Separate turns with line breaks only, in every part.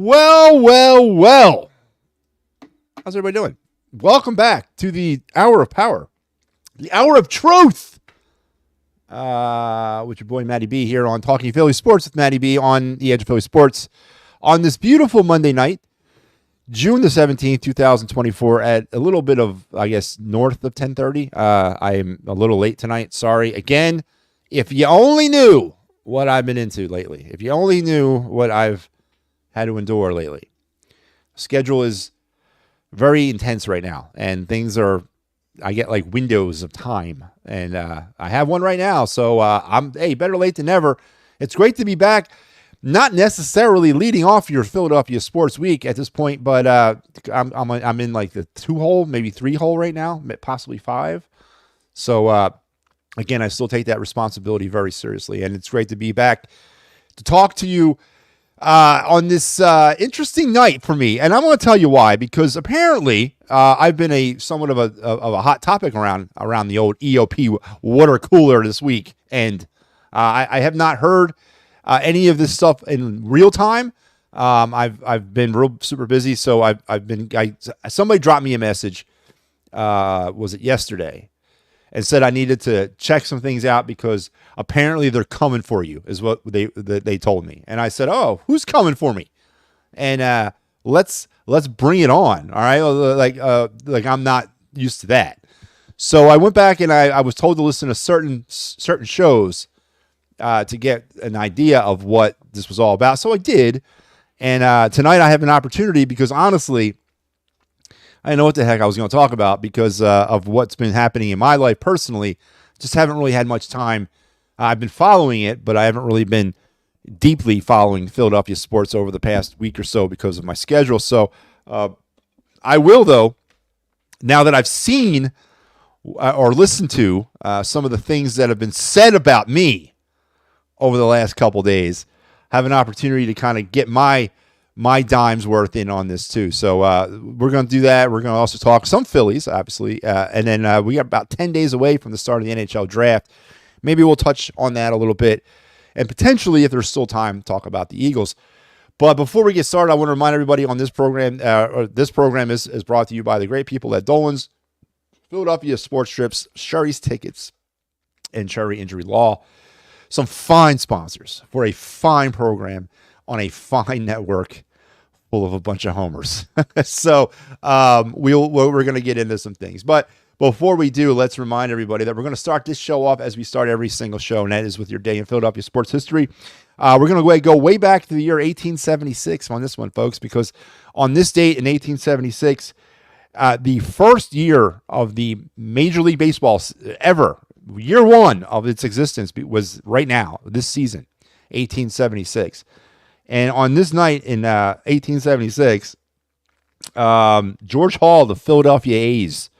Well, well, well. How's everybody doing? Welcome back to the Hour of Power, the Hour of Truth. With your boy MattyB here on Talking Philly Sports with MattyB on the Edge of Philly Sports on this beautiful Monday night, June the 17th, 2024, at a little bit of, I guess, north of 10:30. I am a little late tonight. Sorry. Again, if you only knew what I've been into lately, if you only knew what I've had to endure lately. Schedule is very intense right now, and things are, I get like windows of time, and I have one right now, so better late than never. It's great to be back, not necessarily leading off your Philadelphia sports week at this point, but I'm in like the 2-hole, maybe 3-hole right now, possibly 5. So again, I still take that responsibility very seriously, and it's great to be back to talk to you on this interesting night for me. And I'm going to tell you why, because apparently I've been somewhat of a hot topic around the old EOP water cooler this week. And I have not heard any of this stuff in real time. I've been super busy. So somebody dropped me a message. Was it yesterday? And said I needed to check some things out because apparently they're coming for you, is what they told me. And I said, "Oh, who's coming for me?" And let's bring it on. All right, like I'm not used to that. So I went back and I was told to listen to certain shows to get an idea of what this was all about. So I did, and tonight I have an opportunity because honestly, I didn't know what the heck I was going to talk about because of what's been happening in my life personally. Just haven't really had much time. I've been following it, but I haven't really been deeply following Philadelphia sports over the past week or so because of my schedule. So I will, though, now that I've seen or listened to some of the things that have been said about me over the last couple days, have an opportunity to kind of get my dime's worth in on this too. So we're going to do that. We're going to also talk some Phillies, obviously. And then we got about 10 days away from the start of the NHL draft. Maybe we'll touch on that a little bit. And potentially, if there's still time, talk about the Eagles. But before we get started, I want to remind everybody on this program, this program is brought to you by the great people at Dolan's, Philadelphia Sports Strips, Sherry's Tickets, and Cherry Injury Law. Some fine sponsors for a fine program on a fine network full of a bunch of homers. So we're going to get into some things. But before we do, let's remind everybody that we're going to start this show off as we start every single show, and that is with your day in Philadelphia sports history. We're going to go way back to the year 1876 on this one, folks, because on this date in 1876, the first year of the Major League Baseball ever, year one of its existence, was right now, this season, 1876. And on this night in 1876, George Hall of the Philadelphia A's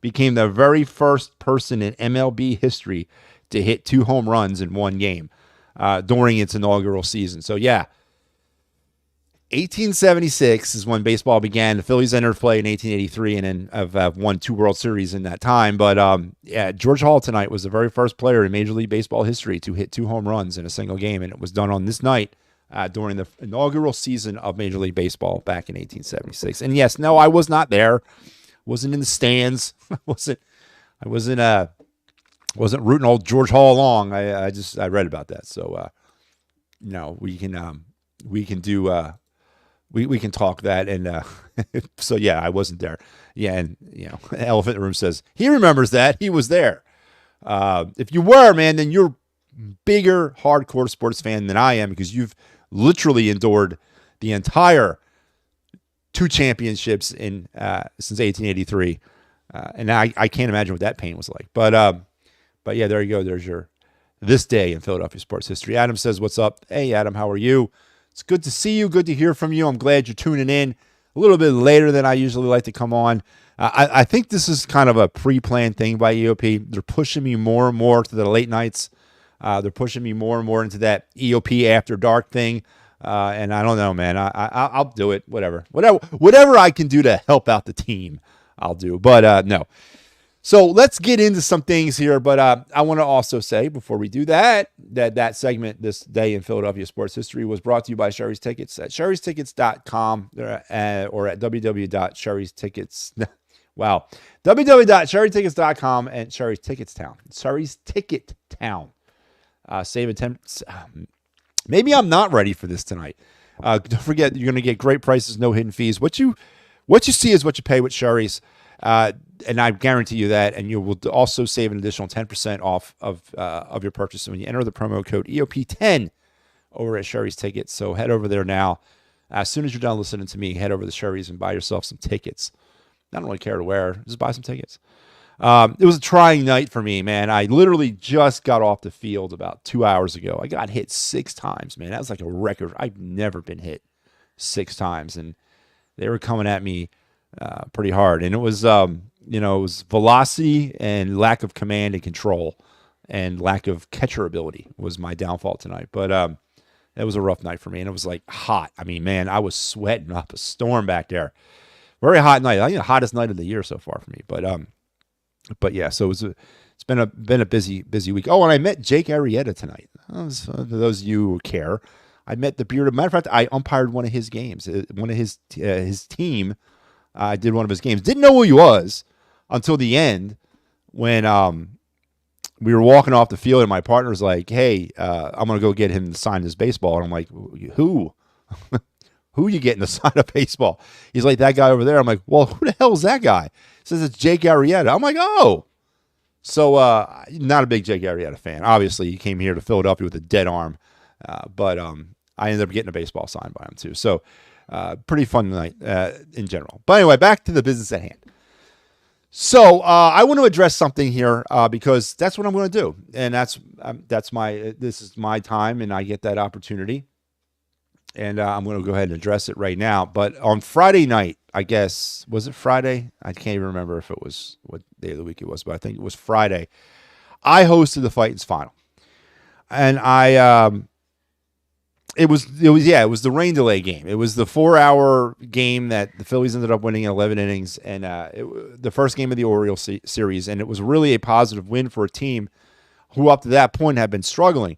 became the very first person in MLB history to hit 2 home runs in one game during its inaugural season. So, yeah, 1876 is when baseball began. The Phillies entered play in 1883 and then have won 2 World Series in that time. But, George Hall tonight was the very first player in Major League Baseball history to hit 2 home runs in a single game, and it was done on this night. During the inaugural season of Major League Baseball back in 1876. And yes, no, I was not there. Wasn't in the stands. I wasn't rooting old George Hall along. I read about that. So we can talk that. And so yeah, I wasn't there. Yeah, and the elephant in the room says he remembers that. He was there. If you were, man, then you're bigger hardcore sports fan than I am, because you've literally endured the entire 2 championships in since 1883, and I can't imagine what that pain was like. But yeah, there you go. There's your this day in Philadelphia sports history. Adam says, "What's up?" Hey, Adam, how are you? It's good to see you. Good to hear from you. I'm glad you're tuning in a little bit later than I usually like to come on. I think this is kind of a pre-planned thing by EOP. They're pushing me more and more to the late nights. They're pushing me more and more into that EOP after dark thing. And I don't know, man. I'll do it. Whatever I can do to help out the team, I'll do. But no. So let's get into some things here, but I want to also say before we do that segment, This Day in Philadelphia Sports History, was brought to you by Sherry's Tickets at sherrystickets.com or at www.sherrystickets. Wow. www.sherrytickets.com and Sherry's Tickets Town. Sherry's Ticket Town. Save 10. Maybe I'm not ready for this tonight. Don't forget, you're going to get great prices, no hidden fees. What you see is what you pay with Sherry's. And I guarantee you that, and you will also save an additional 10% off of your purchase when you enter the promo code EOP10 over at Sherry's Tickets. So head over there now. As soon as you're done listening to me, head over to Sherry's and buy yourself some tickets. I don't really care to wear. Just buy some tickets. It was a trying night for me, man. I literally just got off the field about 2 hours ago. I got hit 6 times, man. That was like a record. I've never been hit 6 times, and they were coming at me pretty hard. And it was, it was velocity and lack of command and control and lack of catcher ability was my downfall tonight. But it was a rough night for me, and it was like hot. I mean, man, I was sweating up a storm back there. Very hot night. I think the hottest night of the year so far for me. But yeah, so it's been a busy week. Oh, and I met Jake Arrieta tonight. For those of you who care, I met the bearded. Matter of fact, I umpired one of his games. One of his team. I did one of his games. Didn't know who he was until the end when we were walking off the field and my partner's like, "Hey, I'm gonna go get him to sign his baseball." And I'm like, "Who? Who you getting to sign a baseball?" He's like, "That guy over there." I'm like, "Well, who the hell is that guy?" He says it's Jake Arrieta. I'm like, "Oh." So not a big Jake Arrieta fan. Obviously, he came here to Philadelphia with a dead arm, but I ended up getting a baseball signed by him too. So pretty fun night in general. But anyway, back to the business at hand. So I want to address something here because that's what I'm going to do, and this is my time, and I get that opportunity. And I'm going to go ahead and address it right now. But on Friday night, I guess, was it Friday? I can't even remember if it was what day of the week it was, but I think it was Friday. I hosted the Fightins final. And it was the rain delay game. It was the 4-hour game that the Phillies ended up winning in 11 innings. And the first game of the Orioles series. And it was really a positive win for a team who up to that point had been struggling.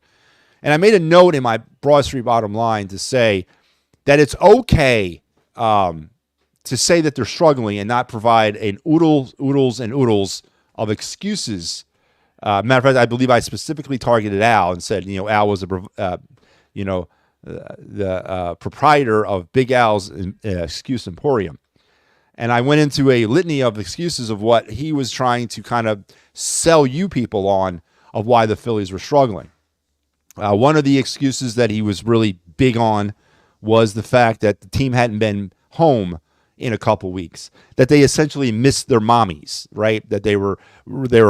And I made a note in my Broad Street Bottom Line to say that it's okay to say that they're struggling and not provide an oodles of excuses. Matter of fact, I believe I specifically targeted Al and said, Al was the proprietor of Big Al's Excuse Emporium. And I went into a litany of excuses of what he was trying to kind of sell you people on of why the Phillies were struggling. One of the excuses that he was really big on was the fact that the team hadn't been home in a couple weeks, that they essentially missed their mommies, right? That they were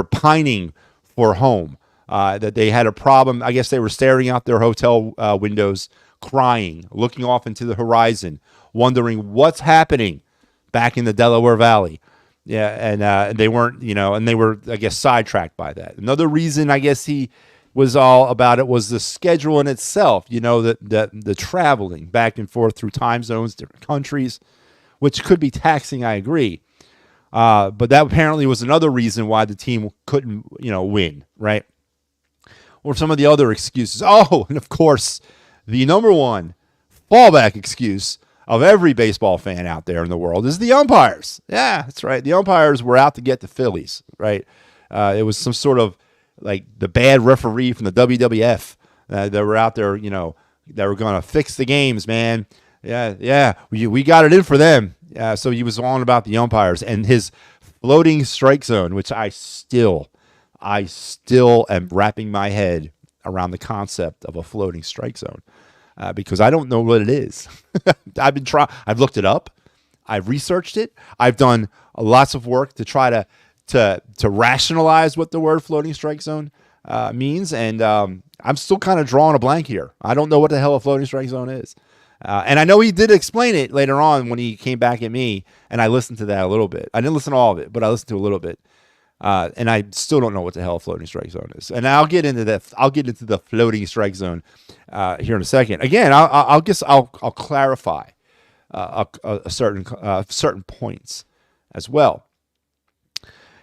pining for home, that they had a problem. I guess they were staring out their hotel windows, crying, looking off into the horizon, wondering what's happening back in the Delaware Valley. Yeah, and they weren't, and they were, I guess, sidetracked by that. Another reason, I guess, he was all about it was the schedule in itself, the traveling back and forth through time zones, different countries, which could be taxing, I agree. But that apparently was another reason why the team couldn't, win, right? Or some of the other excuses. Oh, and of course, the number one fallback excuse of every baseball fan out there in the world is the umpires. Yeah, that's right. The umpires were out to get the Phillies, right? It was some sort of like the bad referee from the WWF that were out there, that were going to fix the games, man. Yeah, we got it in for them. So he was on about the umpires and his floating strike zone, which I still am wrapping my head around the concept of a floating strike zone because I don't know what it is. I've looked it up. I've researched it. I've done lots of work to try to rationalize what the word floating strike zone means, and I'm still kind of drawing a blank here. I don't know what the hell a floating strike zone is. And I know he did explain it later on when he came back at me, and I listened to that a little bit. I didn't listen to all of it, but I listened to a little bit. And I still don't know what the hell a floating strike zone is. And I'll get into that. I'll get into the floating strike zone here in a second. Again, I'll clarify certain points as well.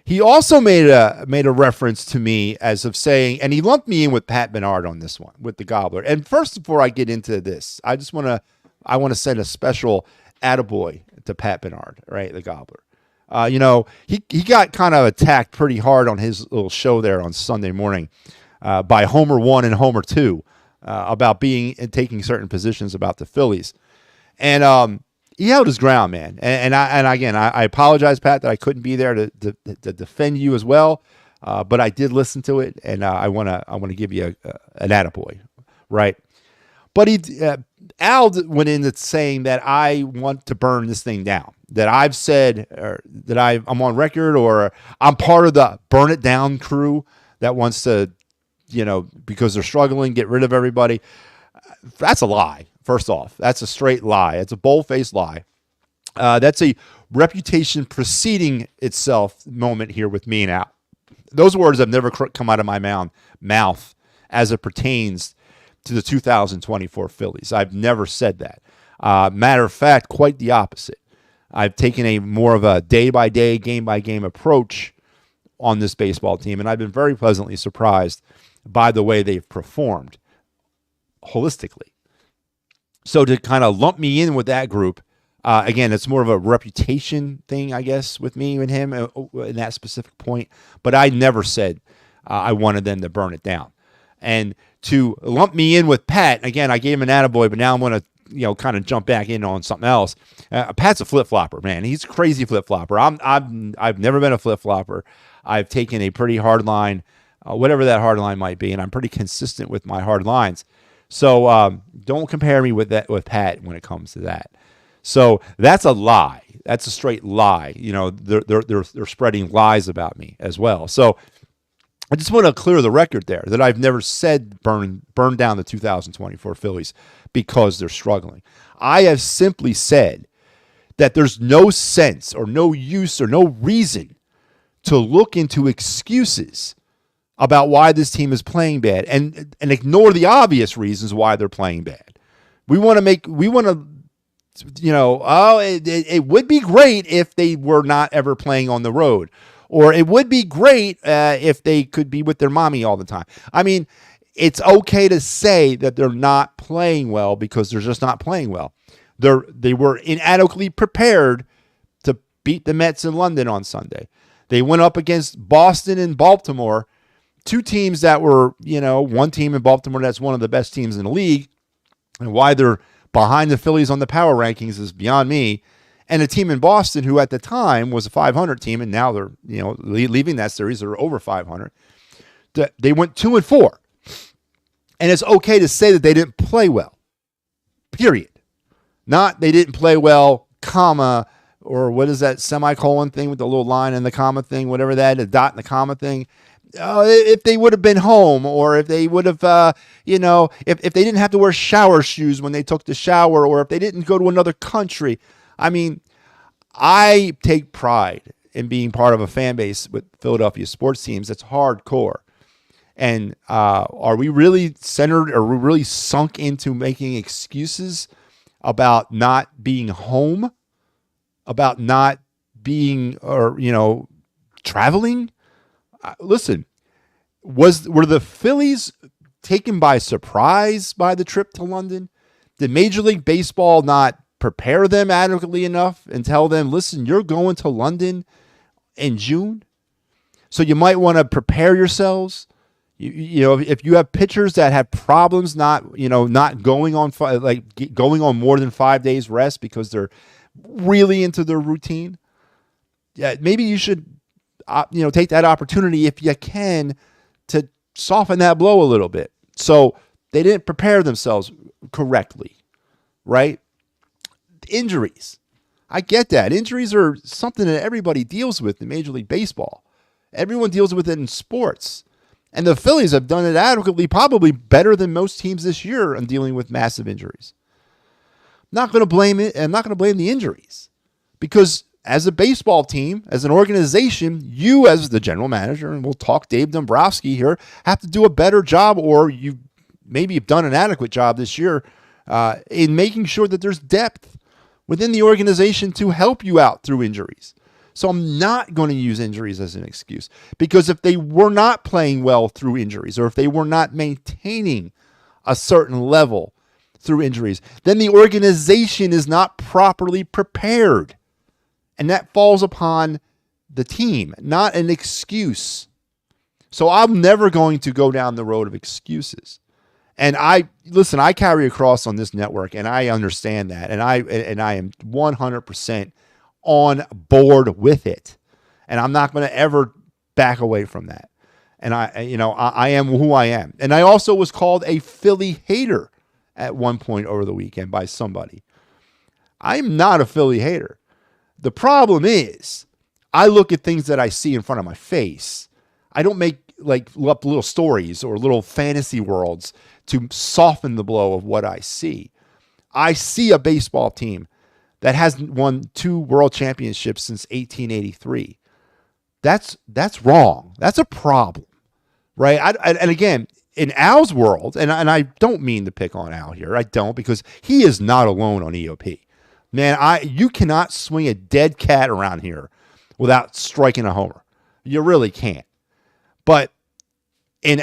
He also made a reference to me as of saying, and he lumped me in with Pat Bernard on this one with the Gobbler. And first, before I get into this, I want to send a special attaboy to Pat Bernard, right, the Gobbler. He got kind of attacked pretty hard on his little show there on Sunday morning by Homer 1 and Homer 2 about being and taking certain positions about the Phillies. And he held his ground, man. And I apologize, Pat, that I couldn't be there to defend you as well. But I did listen to it, and I want to give you an attaboy, right? But Al went into saying that I want to burn this thing down. That I've said that I'm on record, or I'm part of the burn it down crew that wants to, because they're struggling, get rid of everybody. That's a lie. First off, that's a straight lie. It's a bold-faced lie. That's a reputation preceding itself moment here with me and Al. Those words have never come out of my mouth as it pertains to the 2024 Phillies. I've never said that. Matter of fact, quite the opposite. I've taken a more of a day-by-day, game-by-game approach on this baseball team, and I've been very pleasantly surprised by the way they've performed holistically. So to kind of lump me in with that group, again, it's more of a reputation thing, I guess, with me and him in that specific point. But I never said I wanted them to burn it down. And to lump me in with Pat, again, I gave him an attaboy, but now I'm going to, kind of jump back in on something else. Pat's a flip-flopper, man. He's a crazy flip-flopper. I've never been a flip-flopper. I've taken a pretty hard line, whatever that hard line might be, and I'm pretty consistent with my hard lines. So don't compare me with Pat when it comes to that. So that's a lie. That's a straight lie. They're spreading lies about me as well. So I just want to clear the record there that I've never said burn down the 2024 Phillies because they're struggling. I have simply said that there's no sense or no use or no reason to look into excuses about why this team is playing bad and ignore the obvious reasons why they're playing bad. It would be great if they were not ever playing on the road, or it would be great if they could be with their mommy all the time. I mean, it's okay to say that they're not playing well because they're just not playing well. They were inadequately prepared to beat the Mets in London on Sunday. They went up against Boston and Baltimore, two teams that were, one team in Baltimore that's one of the best teams in the league, and why they're behind the Phillies on the power rankings is beyond me, and a team in Boston who at the time was a 500 team, and now they're, leaving that series, they're over 500. They went 2-4, and it's okay to say that they didn't play well, period. Not they didn't play well, comma, or what is that semicolon thing with the little line and the comma thing, whatever that, the dot and the comma thing. If they would have been home, or if they would have, if they didn't have to wear shower shoes when they took the shower, or if they didn't go to another country. I mean, I take pride in being part of a fan base with Philadelphia sports teams that's hardcore. And are we really centered, or are we really sunk into making excuses about not being home, about not being, or, traveling? Listen, were the Phillies taken by surprise by the trip to London? Did Major League Baseball not prepare them adequately enough and tell them, listen, you're going to London in June, so you might want to prepare yourselves? If you have pitchers that have problems not going on going on more than 5 days rest because they're really into their routine, maybe you should take that opportunity if you can to soften that blow a little bit. So they didn't prepare themselves correctly, right? Injuries. I get that. Injuries are something that everybody deals with in Major League Baseball. Everyone deals with it in sports. And the Phillies have done it adequately, probably better than most teams this year on dealing with massive injuries. I'm not going to blame it. I'm not going to blame the injuries, because as a baseball team, as an organization, you as the general manager, and we'll talk Dave Dombrowski here, have to do a better job, or you've done an adequate job this year in making sure that there's depth within the organization to help you out through injuries. So I'm not going to use injuries as an excuse, because if they were not playing well through injuries, or if they were not maintaining a certain level through injuries, then the organization is not properly prepared. And that falls upon the team, not an excuse. So I'm never going to go down the road of excuses. And I carry a cross on this network, and I understand that. And I am 100% on board with it. And I'm not going to ever back away from that. And I am who I am. And I also was called a Philly hater at one point over the weekend by somebody. I'm not a Philly hater. The problem is I look at things that I see in front of my face. I don't make up little stories or little fantasy worlds to soften the blow of what I see. I see a baseball team that hasn't won 2 world championships since 1883. That's wrong. That's a problem, right? And again, in Al's world, and I don't mean to pick on Al here. I don't, because he is not alone on EOP. Man, you cannot swing a dead cat around here without striking a homer. You really can't. But and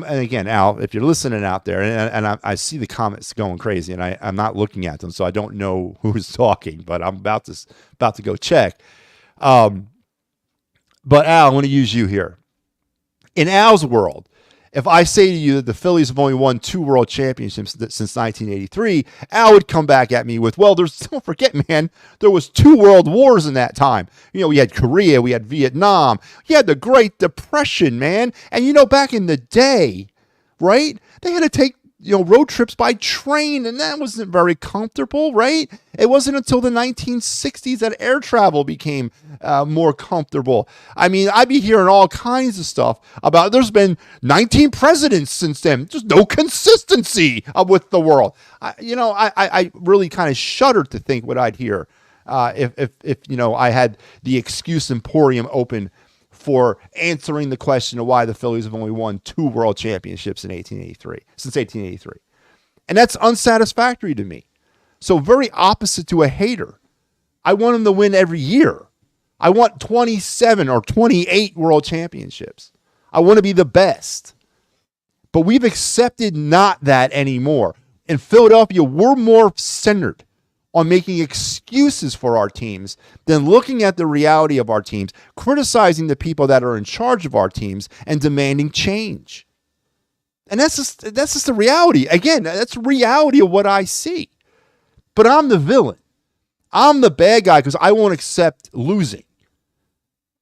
again, Al, if you're listening out there, and I see the comments going crazy, and I'm not looking at them, so I don't know who's talking, but I'm about to go check. But Al, I want to use you here. In Al's world, if I say to you that the Phillies have only won 2 world championships since 1983, Al would come back at me with, well, don't forget, man, there was 2 world wars in that time. We had Korea, we had Vietnam, you had the Great Depression, man. And back in the day, right, they had to take road trips by train, and that wasn't very comfortable, right? It wasn't until the 1960s that air travel became more comfortable. I mean, I'd be hearing all kinds of stuff about there's been 19 presidents since then. Just no consistency with the world. I really kind of shuddered to think what I'd hear if I had the excuse emporium open for answering the question of why the Phillies have only won 2 world championships since 1883. And that's unsatisfactory to me. So very opposite to a hater. I want them to win every year. I want 27 or 28 world championships. I want to be the best. But we've accepted not that anymore. In Philadelphia, we're more centered on making excuses for our teams than looking at the reality of our teams, criticizing the people that are in charge of our teams, and demanding change. And that's just the reality. Again, that's the reality of what I see. But I'm the villain. I'm the bad guy because I won't accept losing.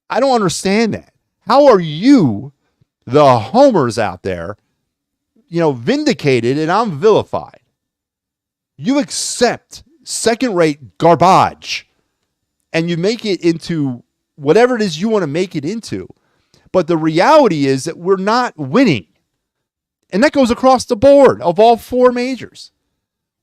I don't understand that. How are you, the homers out there, vindicated, and I'm vilified? You accept second-rate garbage, and you make it into whatever it is you want to make it into. But the reality is that we're not winning. And that goes across the board of all 4 majors.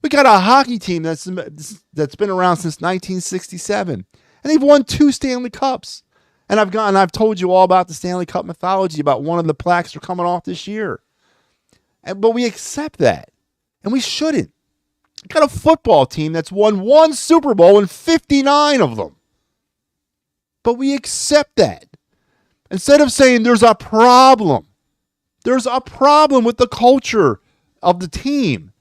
We got a hockey team that's been around since 1967, and they've won 2 Stanley Cups. And I've told you all about the Stanley Cup mythology, about one of the plaques they're coming off this year. But we accept that, and we shouldn't. Got a football team that's won 1 Super Bowl in 59 of them. But we accept that. Instead of saying there's a problem with the culture of the team.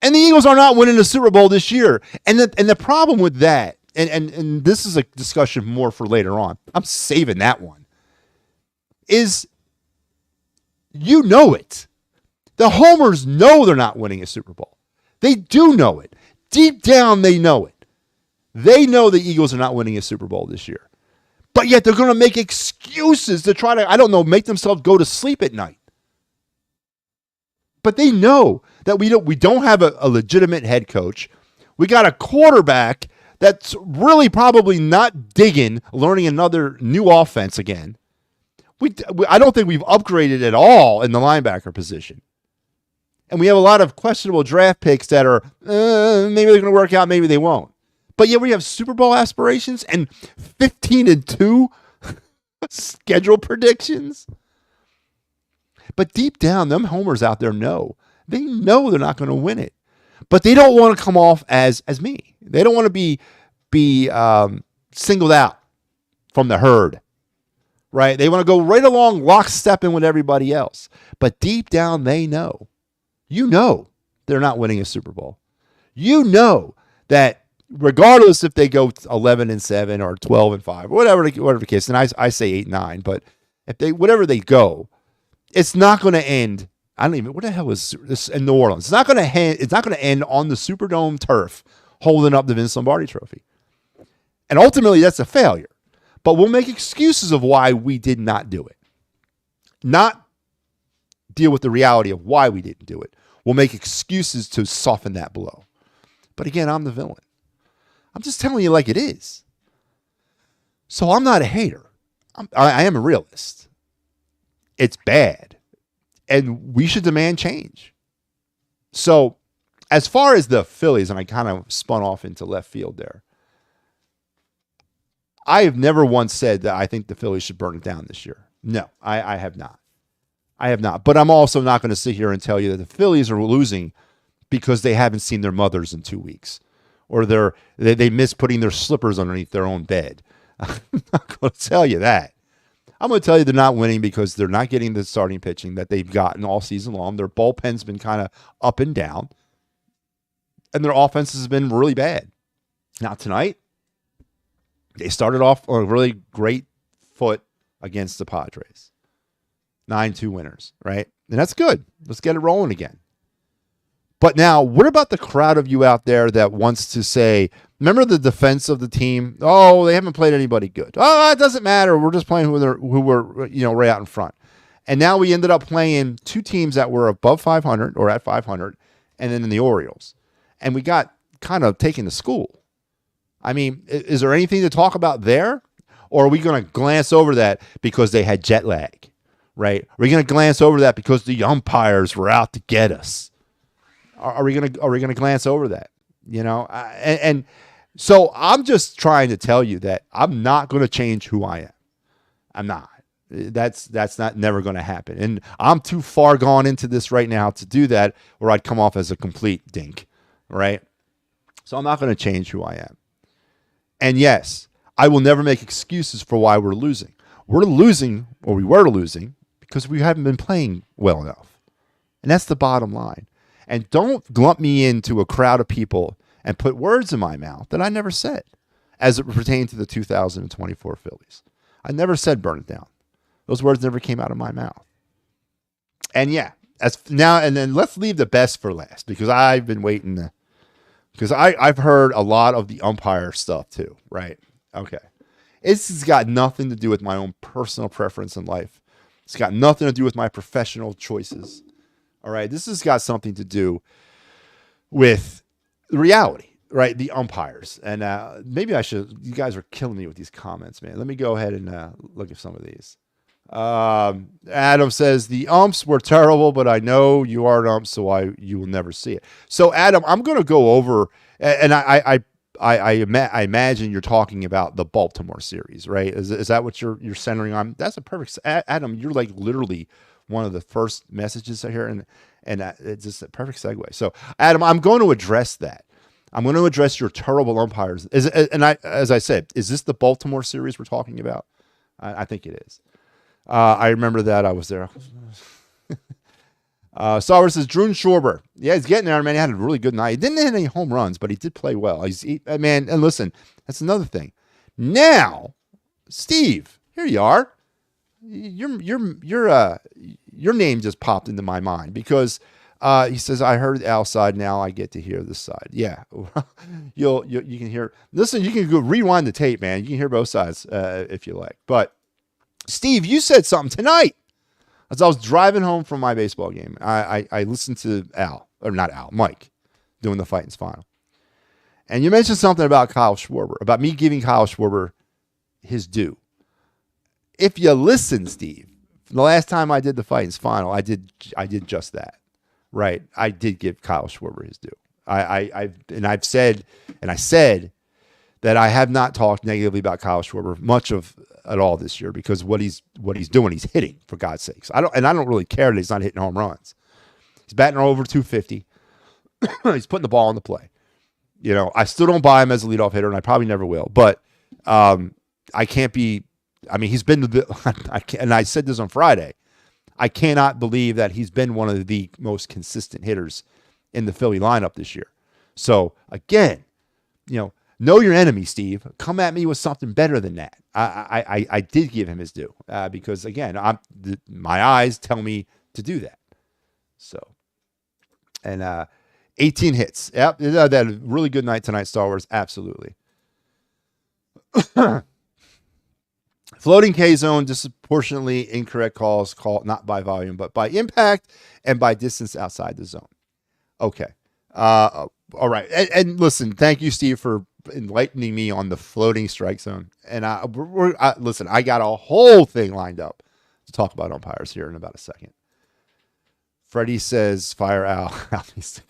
And the Eagles are not winning the Super Bowl this year. And the problem with that, and this is a discussion more for later on, I'm saving that one, is it. The homers know they're not winning a Super Bowl. They do know it. Deep down, they know it. They know the Eagles are not winning a Super Bowl this year. But yet they're going to make excuses to try to, make themselves go to sleep at night. But they know that we don't have a legitimate head coach. We got a quarterback that's really probably not digging learning another new offense again. I don't think we've upgraded at all in the linebacker position. And we have a lot of questionable draft picks that are, maybe they're going to work out, maybe they won't. But yet we have Super Bowl aspirations and 15-2 schedule predictions. But deep down, them homers out there know. They know they're not going to win it. But they don't want to come off as me. They don't want to be singled out from the herd, right? They want to go right along lockstepping with everybody else. But deep down, they know, they're not winning a Super Bowl. You know that regardless if they go 11-7 or 12-5, whatever the case, and I say 8-9, but if they, whatever they go, it's not going to end. I don't even, what the hell is this in New Orleans? It's not going to end on the Superdome turf holding up the Vince Lombardi trophy. And ultimately, that's a failure. But we'll make excuses of why we did not do it. Not deal with the reality of why we didn't do it. We'll make excuses to soften that blow. But again, I'm the villain. I'm just telling you like it is. So I'm not a hater. I am a realist. It's bad. And we should demand change. So as far as the Phillies, and I kind of spun off into left field there, I have never once said that I think the Phillies should burn it down this year. No, I have not. I have not. But I'm also not going to sit here and tell you that the Phillies are losing because they haven't seen their mothers in 2 weeks, or they miss putting their slippers underneath their own bed. I'm not going to tell you that. I'm going to tell you they're not winning because they're not getting the starting pitching that they've gotten all season long. Their bullpen's been kind of up and down, and their offense has been really bad. Now tonight, they started off on a really great foot against the Padres. 9-2 winners, right? And that's good. Let's get it rolling again. But now, what about the crowd of you out there that wants to say, remember the defense of the team? Oh, they haven't played anybody good. Oh, it doesn't matter. We're just playing who were right out in front. And now we ended up playing two teams that were above 500 or at 500, and then in the Orioles. And we got kind of taken to school. I mean, is there anything to talk about there? Or are we going to glance over that because they had jet lag, right? Are we going to glance over that because the umpires were out to get us? Are we going to glance over that? And so I'm just trying to tell you that I'm not going to change who I am. I'm not. That's not never going to happen. And I'm too far gone into this right now to do that, or I'd come off as a complete dink, right? So I'm not going to change who I am. And yes, I will never make excuses for why we're losing. We're losing, or we were losing, because we haven't been playing well enough. And that's the bottom line. And don't lump me into a crowd of people and put words in my mouth that I never said as it pertained to the 2024 Phillies. I never said burn it down. Those words never came out of my mouth. And yeah, then let's leave the best for last, because I've been waiting because I've heard a lot of the umpire stuff too, right? Okay. It's got nothing to do with my own personal preference in life. It's got nothing to do with my professional choices. All right. This has got something to do with the reality, right? The umpires. And maybe you guys are killing me with these comments, man. Let me go ahead and look at some of these. Adam says the umps were terrible, but I know you are an ump, so you will never see it. So Adam, I'm going to go over, and I imagine you're talking about the Baltimore series, right? Is that what you're centering on? That's a perfect, Adam. You're like literally one of the first messages I hear, and it's just a perfect segue. So Adam, I'm going to address that. I'm going to address your terrible umpires. As I said, is this the Baltimore series we're talking about? I think it is. I remember that. I was there. Sauer says, Drew Schwarber. Yeah, he's getting there, man. He had a really good night. He didn't hit any home runs, but he did play well. Man, and listen, that's another thing. Now, Steve, here you are. Your name just popped into my mind because he says, I heard Al's side, now I get to hear this side. Yeah. you can hear. Listen, you can go rewind the tape, man. You can hear both sides if you like. But Steve, you said something tonight. As I was driving home from my baseball game, I listened to Mike, doing the Fightins final. And you mentioned something about Kyle Schwarber, about me giving Kyle Schwarber his due. If you listen, Steve, the last time I did the Fightins final, I did just that, right? I did give Kyle Schwarber his due. I said that I have not talked negatively about Kyle Schwarber much of at all this year, because what he's doing, he's hitting, for God's sakes. I don't really care that he's not hitting home runs. He's batting over 250. He's putting the ball in the play. I still don't buy him as a leadoff hitter, and I probably never will. But I can't be. I mean, he's been and I said this on Friday. I cannot believe that he's been one of the most consistent hitters in the Philly lineup this year. So again, know your enemy, Steve. Come at me with something better than that. I did give him his due because again, my eyes tell me to do that. So, and 18 hits. Yep, that had a really good night tonight, Star Wars. Absolutely. Floating K zone, disproportionately incorrect calls, called not by volume, but by impact and by distance outside the zone. Okay. All right. And listen, thank you, Steve, for enlightening me on the floating strike zone. And listen, I got a whole thing lined up to talk about umpires here in about a second. Freddie says, fire Al. Al needs to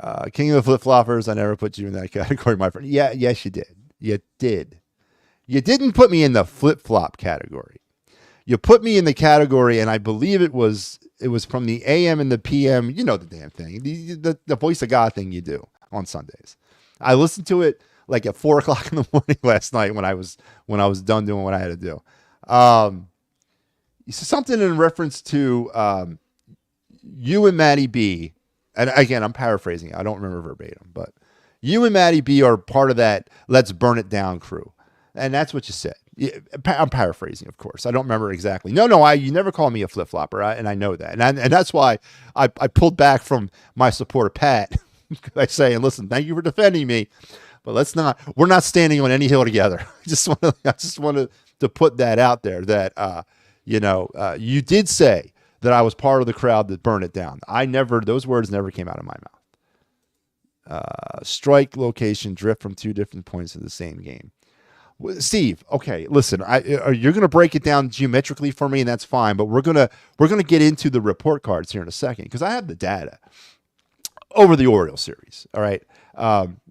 go. King of the flip-floppers, I never put you in that category, my friend. Yeah, yes, you did. You did. You didn't put me in the flip-flop category. You put me in the category, and I believe it was from the AM and the PM. You know the damn thing, the voice of God thing you do on Sundays. I listened to it like at 4:00 in the morning last night when I was done doing what I had to do. You said something in reference to you and MattyB, and again, I'm paraphrasing. I don't remember verbatim, but you and MattyB are part of that "Let's Burn It Down" crew. And that's what you said. I'm paraphrasing, of course. I don't remember exactly. No, you never called me a flip-flopper, and I know that. And that's why I pulled back from my supporter, Pat, by saying, listen, thank you for defending me, but we're not standing on any hill together. I just wanted to put that out there that, you did say that I was part of the crowd that burned it down. Those words never came out of my mouth. Strike location, drift from two different points of the same game. Steve, okay, listen, you're going to break it down geometrically for me, and that's fine. But we're gonna get into the report cards here in a second because I have the data over the Orioles series. All right,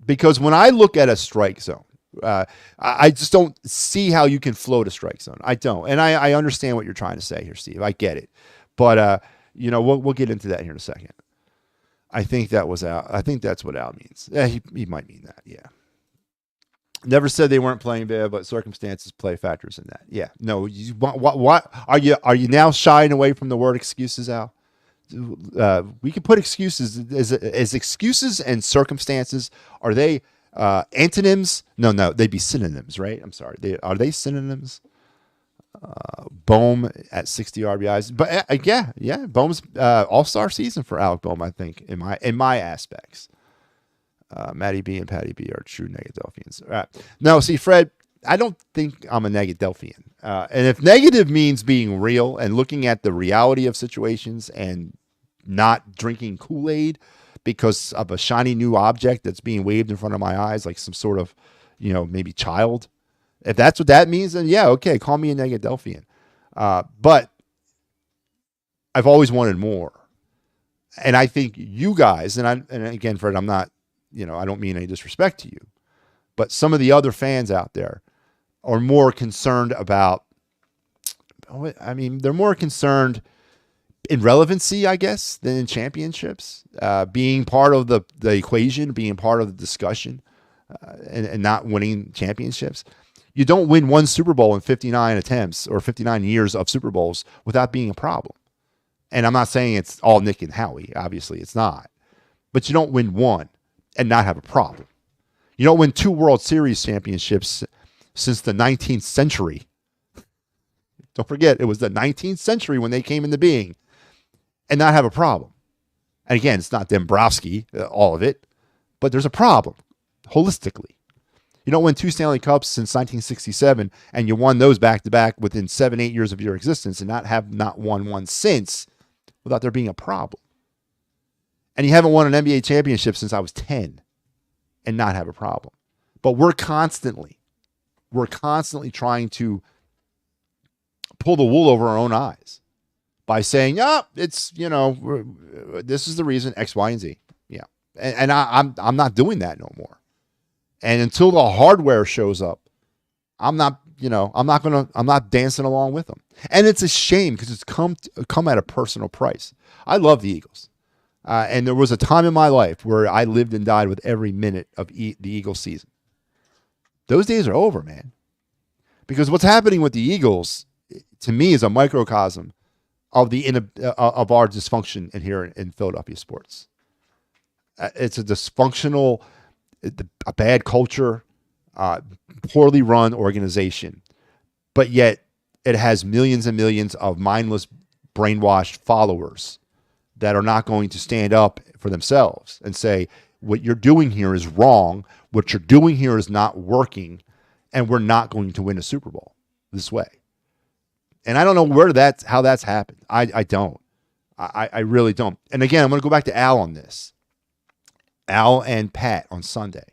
because when I look at a strike zone, I just don't see how you can float a strike zone. I don't, and I understand what you're trying to say here, Steve. I get it, but we'll get into that here in a second. I think that was Al. I think that's what Al means. Yeah, he might mean that. Yeah. Never said they weren't playing bad, but circumstances play factors in that. Yeah, no. What are you now shying away from the word excuses, Al? We can put excuses as excuses and circumstances. Are they antonyms? No, they'd be synonyms, right? I'm sorry. Are they synonyms? Bohm at 60 RBIs, but yeah. Bohm's all-star season for Alec Bohm, I think, in my aspects. MattyB and PattyB are true Negadelphians. All right. No, see, Fred, I don't think I'm a Negadelphian. And if negative means being real and looking at the reality of situations and not drinking Kool-Aid because of a shiny new object that's being waved in front of my eyes like some sort of, maybe child. If that's what that means, then yeah, okay, call me a Negadelphian. But I've always wanted more. And I think you guys, and again, Fred, I'm not, I don't mean any disrespect to you, but some of the other fans out there are more concerned about, they're more concerned in relevancy, I guess, than in championships, being part of the equation, being part of the discussion, and not winning championships. You don't win one Super Bowl in 59 attempts or 59 years of Super Bowls without being a problem. And I'm not saying it's all Nick and Howie. Obviously, it's not. But you don't win one and not have a problem. You don't win 2 World Series championships since the 19th century. Don't forget, it was the 19th century when they came into being and not have a problem. And again, it's not Dombrowski, all of it, but there's a problem holistically. You don't win 2 Stanley Cups since 1967, and you won those back-to-back within 7-8 years of your existence and not won one since without there being a problem. And you haven't won an NBA championship since I was 10 and not have a problem. But we're constantly trying to pull the wool over our own eyes by saying, it's, this is the reason X, Y, and Z. Yeah. And I'm not doing that no more. And until the hardware shows up, I'm not dancing along with them. And it's a shame because it's come at a personal price. I love the Eagles. And there was a time in my life where I lived and died with every minute of the Eagles season. Those days are over, man. Because what's happening with the Eagles, to me, is a microcosm of of our dysfunction here in Philadelphia sports. It's a dysfunctional, a bad culture, poorly run organization, but yet it has millions and millions of mindless, brainwashed followers that are not going to stand up for themselves and say, what you're doing here is wrong, what you're doing here is not working, and we're not going to win a Super Bowl this way. And I don't know how that's happened. I don't. I really don't. And again, I'm going to go back to Al on this. Al and Pat on Sunday.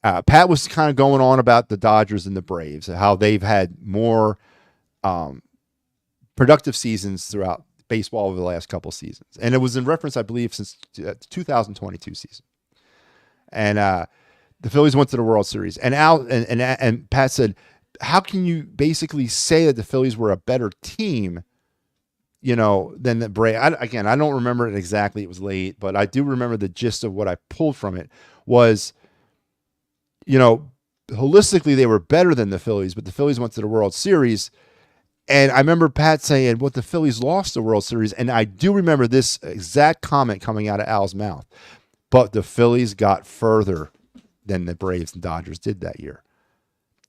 Pat was kind of going on about the Dodgers and the Braves, how they've had more productive seasons throughout baseball over the last couple seasons. And it was in reference, I believe, since the 2022 season. And the Phillies went to the World Series. And Al and Pat said, how can you basically say that the Phillies were a better team, than the Braves? I don't remember it exactly. It was late, but I do remember the gist of what I pulled from it was, holistically they were better than the Phillies, but the Phillies went to the World Series. And I remember Pat saying, the Phillies lost the World Series. And I do remember this exact comment coming out of Al's mouth. But the Phillies got further than the Braves and Dodgers did that year.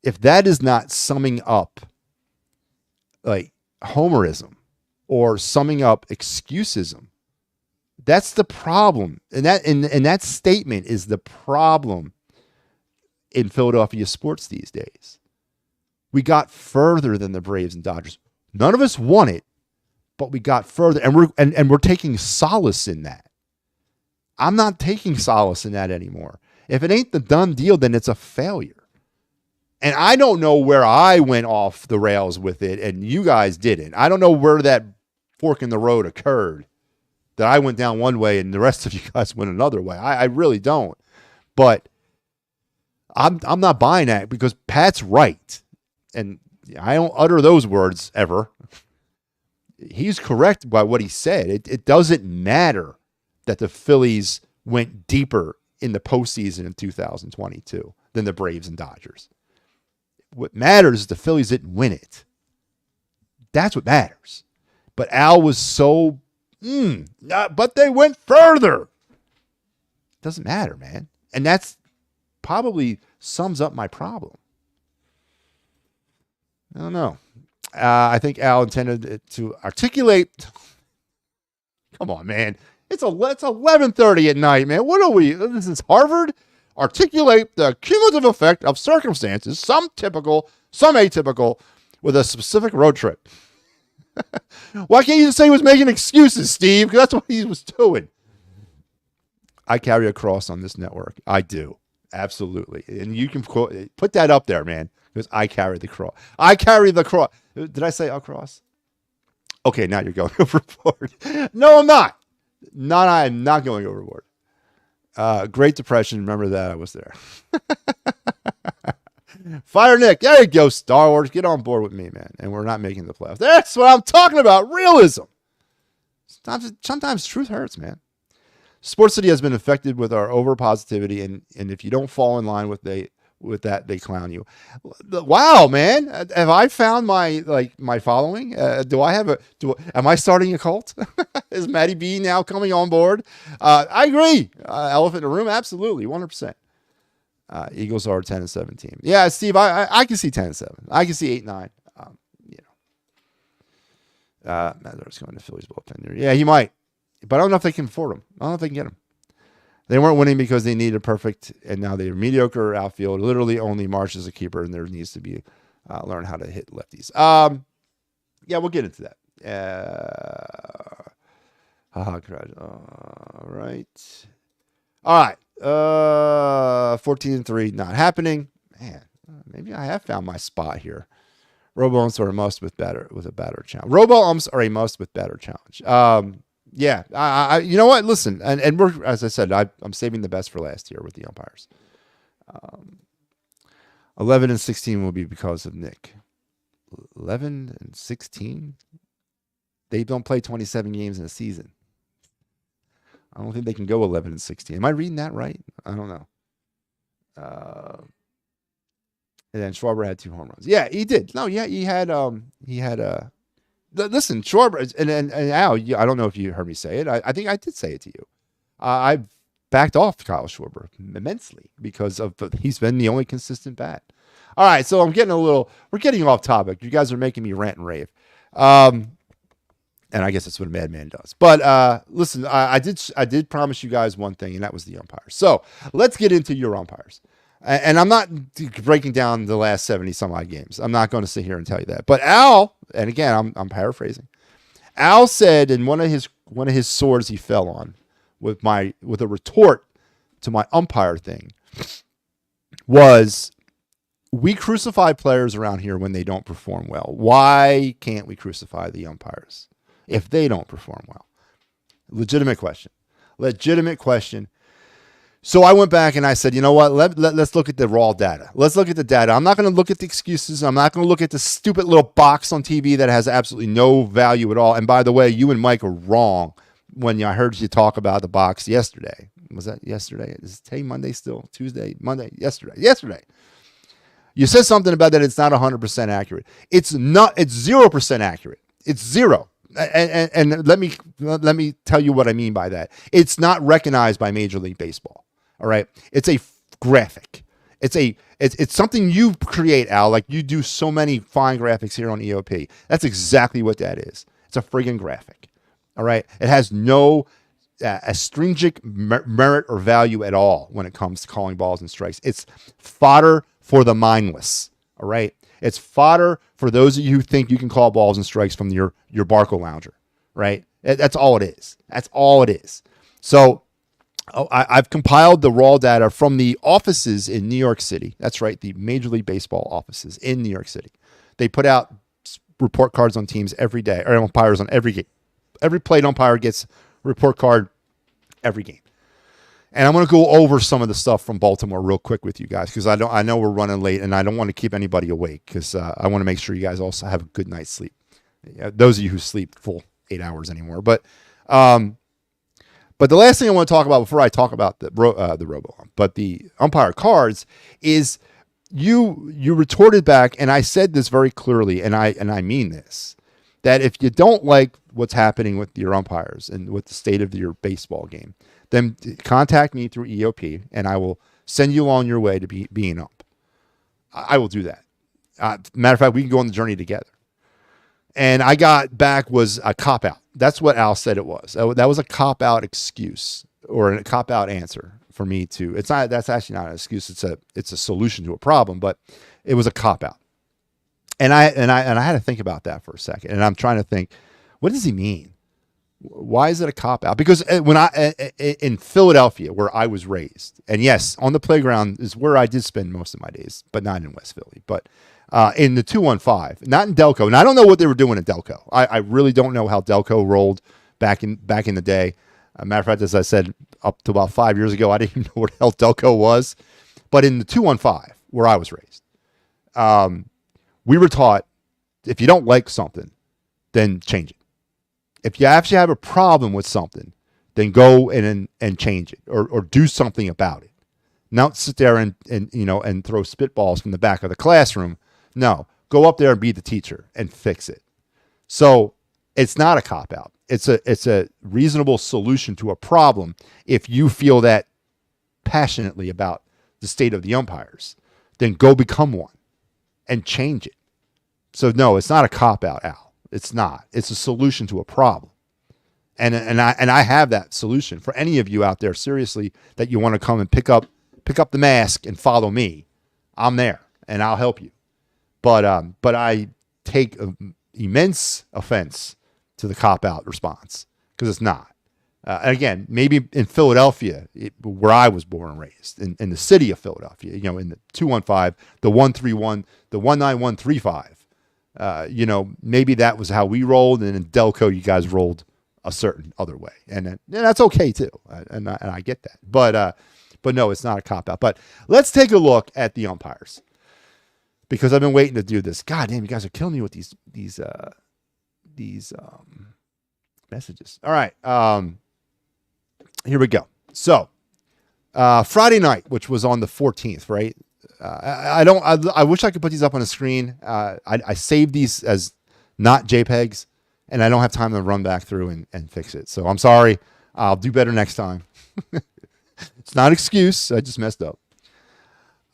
If that is not summing up like homerism or summing up excusism, that's the problem. And that statement is the problem in Philadelphia sports these days. We got further than the Braves and Dodgers. None of us won it, but we got further, and we're taking solace in that. I'm not taking solace in that anymore. If it ain't the done deal, then it's a failure. And I don't know where I went off the rails with it and you guys didn't. I don't know where that fork in the road occurred, that I went down one way and the rest of you guys went another way. I really don't. But I'm not buying that because Pat's right. And I don't utter those words ever. He's correct by what he said. It doesn't matter that the Phillies went deeper in the postseason in 2022 than the Braves and Dodgers. What matters is the Phillies didn't win it. That's what matters. But Al was so, but they went further. Doesn't matter, man. And that's probably sums up my problem. I don't know. I think Al intended to articulate. Come on, man. It's 11:30 at night, man. What are we? This is Harvard. Articulate the cumulative effect of circumstances, some typical, some atypical, with a specific road trip. Why can't you just say he was making excuses, Steve? Because that's what he was doing. I carry a cross on this network. I do. Absolutely. And you can put that up there, man, because I carry the cross. I carry the cross. Did I say a cross? Okay, now you're going overboard. No, I'm not. I'm not going overboard. Great Depression. Remember that. I was there. Fire Nick. There you go, Star Wars. Get on board with me, man. And we're not making the playoffs. That's what I'm talking about. Realism. Sometimes truth hurts, man. Sports City has been affected with our over positivity, and if you don't fall in line with that, they clown you. Wow, man. Have I found my following? Am I starting a cult? Is MattyB now coming on board? I agree. Elephant in the room, absolutely, 100%. Eagles are a 10-7 team. Yeah, Steve, I can see 10-7. I can see 8-9. Matter's going to Phillies bullpen. Yeah, he might, but I don't know if they can afford him. I don't know if they can get him. They weren't winning because they needed perfect, and now they're mediocre outfield. Literally only Marsh is a keeper, and there needs to be learn how to hit lefties. Yeah, we'll get into that. All right. 14-3, not happening. Man, maybe I have found my spot here. Robo-umps are a must with a batter challenge. Robo-umps are a must with batter challenge. Yeah, I you know what? Listen, and we're, as I said, I'm saving the best for last here with the umpires. 11-16 will be because of Nick. 11-16? They don't play 27 games in a season. I don't think they can go 11-16. Am I reading that right? I don't know. And then Schwarber had 2 home runs. Yeah, he did. No, yeah, listen, Schwarber and Al, I don't know if you heard me say it. I think I did say it to you. I've backed off Kyle Schwarber immensely because he's been the only consistent bat. All right, so we're getting off topic. You guys are making me rant and rave. And I guess that's what a madman does. But listen, I did promise you guys one thing, and that was the umpires. So let's get into your umpires. And I'm not breaking down the last 70 some odd games. I'm not going to sit here and tell you that. But Al, and again, I'm paraphrasing. Al said in one of his swords he fell on with a retort to my umpire thing was, we crucify players around here when they don't perform well. Why can't we crucify the umpires if they don't perform well? Legitimate question. So I went back and I said, you know what? Let's look at the raw data. Let's look at the data. I'm not going to look at the excuses. I'm not going to look at the stupid little box on TV that has absolutely no value at all. And by the way, you and Mike are wrong when I heard you talk about the box yesterday. Was that yesterday? Is today Monday still? Tuesday? Monday? Yesterday. You said something about that it's not 100% accurate. It's not. It's 0% accurate. It's 0. And let me tell you what I mean by that. It's not recognized by Major League Baseball. All right. It's a graphic. It's something you create, Al. Like you do so many fine graphics here on EOP. That's exactly what that is. It's a friggin' graphic. All right. It has no astringent merit or value at all when it comes to calling balls and strikes. It's fodder for the mindless. All right. It's fodder for those of you who think you can call balls and strikes from your Barco lounger. Right. That's all it is. That's all it is. So I've compiled the raw data from the offices in New York City. That's right, the Major League Baseball offices in New York City. They put out report cards on teams every day, or umpires on every game. Every plate umpire gets a report card every game. And I'm going to go over some of the stuff from Baltimore real quick with you guys because I know we're running late and I don't want to keep anybody awake because I want to make sure you guys also have a good night's sleep. Those of you who sleep full 8 hours anymore, but the last thing I want to talk about before I talk about the robo, but the umpire cards is you retorted back, and I said this very clearly, and I mean this, that if you don't like what's happening with your umpires and with the state of your baseball game, then contact me through EOP, and I will send you on your way to being up. I will do that. Matter of fact, we can go on the journey together. And I got back was a cop-out. That's what Al said it was. That was a cop-out excuse or a cop-out answer for me to. It's not. That's actually not an excuse. It's a solution to a problem, but it was a cop-out. And I had to think about that for a second. And I'm trying to think, what does he mean? Why is it a cop-out? Because when in Philadelphia, where I was raised, and yes, on the playground is where I did spend most of my days, but not in West Philly. But in the 215, not in Delco. And I don't know what they were doing in Delco. I really don't know how Delco rolled back in the day. Matter of fact, as I said, up to about 5 years ago, I didn't even know what the hell Delco was. But in the 215, where I was raised, we were taught, if you don't like something, then change it. If you actually have a problem with something, then go in and change it or do something about it. Not sit there and throw spitballs from the back of the classroom. No, go up there and be the teacher and fix it. So it's not a cop-out. It's a reasonable solution to a problem if you feel that passionately about the state of the umpires. Then go become one and change it. So no, it's not a cop-out, Al. It's not. It's a solution to a problem. And I have that solution for any of you out there, seriously, that you want to come and pick up the mask and follow me. I'm there and I'll help you. But I take immense offense to the cop-out response because it's not. Again, maybe in Philadelphia, where I was born and raised, in the city of Philadelphia, in the 215, the 131, the 19135. Maybe that was how we rolled, and in Delco, you guys rolled a certain other way, and that's okay too, and I get that. But no, it's not a cop out. But let's take a look at the umpires because I've been waiting to do this. God damn, you guys are killing me with these messages. All right, here we go. So Friday night, which was on the 14th, right? I wish I could put these up on the screen. I saved these as not JPEGs, and I don't have time to run back through and fix it. So I'm sorry. I'll do better next time. It's not an excuse. I just messed up.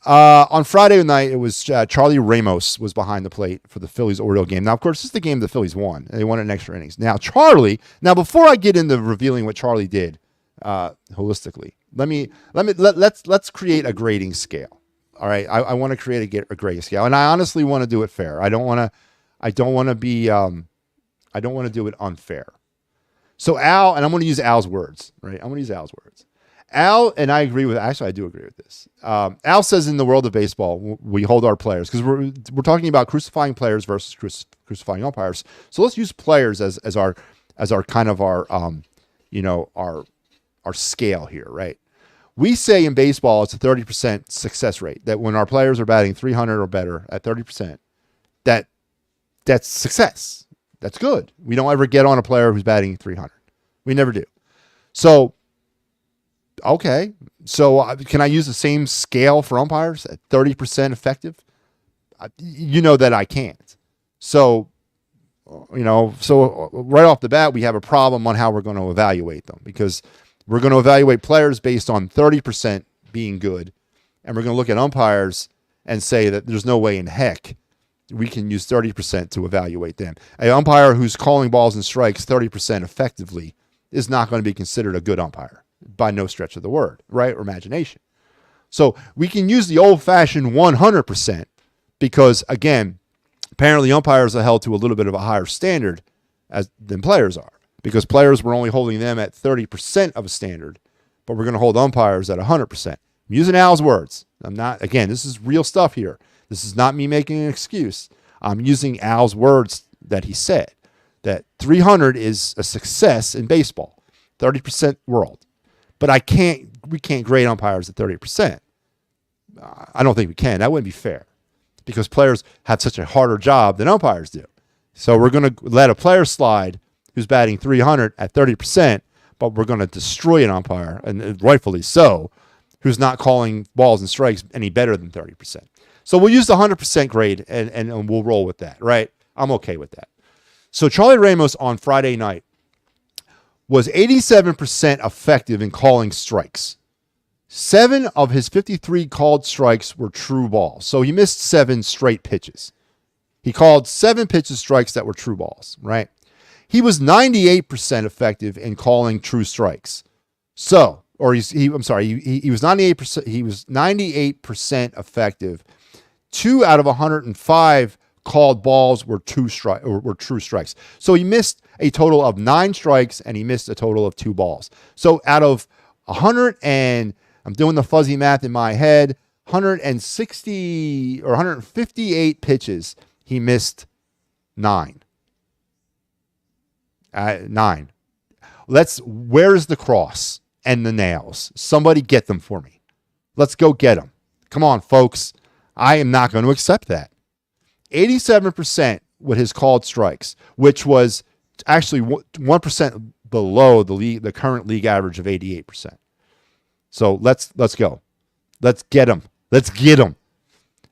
On Friday night, it was Charlie Ramos was behind the plate for the Phillies-Orioles game. Now, of course, this is the game the Phillies won. They won in extra innings. Now, before I get into revealing what Charlie did holistically, let's create a grading scale. All right, I want to create a grading scale, and I honestly want to do it fair. I don't want to do it unfair. So Al, and I'm going to use Al's words, right? I'm going to use Al's words. Al, and I agree with, actually I do agree with this. Al says in the world of baseball, we hold our players, because we're talking about crucifying players versus crucifying umpires. So let's use players as our kind of our scale here, right? We say in baseball it's a 30% success rate, that when our players are batting 300 or better at 30%, that's success. That's good. We don't ever get on a player who's batting 300. We never do. So, okay. So can I use the same scale for umpires at 30% effective? You know that I can't. So, right off the bat, we have a problem on how we're going to evaluate them, because we're going to evaluate players based on 30% being good, and we're going to look at umpires and say that there's no way in heck we can use 30% to evaluate them. An umpire who's calling balls and strikes 30% effectively is not going to be considered a good umpire by no stretch of the word, right? Or imagination. So we can use the old-fashioned 100% because, again, apparently umpires are held to a little bit of a higher standard than players are, because players, we're only holding them at 30% of a standard, but we're going to hold umpires at 100%. I'm using Al's words. Again, this is real stuff here. This is not me making an excuse. I'm using Al's words that he said, that 300 is a success in baseball, 30% world. But we can't grade umpires at 30%. I don't think we can. That wouldn't be fair, because players have such a harder job than umpires do. So we're going to let a player slide who's batting 300 at 30%, but we're going to destroy an umpire, and rightfully so, who's not calling balls and strikes any better than 30%. So we'll use the 100% grade, and we'll roll with that, right? I'm okay with that. So Charlie Ramos on Friday night was 87% effective in calling strikes. 7 of his 53 called strikes were true balls. So he missed 7 straight pitches. He called 7 pitches strikes that were true balls, right? He was 98% effective in calling true strikes. So, or he was 98%. He was 98% effective. 2 out of 105 called balls were true strikes. So he missed a total of 9 strikes, and he missed a total of 2 balls. So out of 100 and, I'm doing the fuzzy math in my head, 160 or 158 pitches, he missed 9. 9. Where's the cross and the nails? Somebody get them for me. Let's go get them. Come on, folks. I am not going to accept that. 87% with his called strikes, which was actually 1% below the current league average of 88%. So let's go. Let's get him. Let's get him.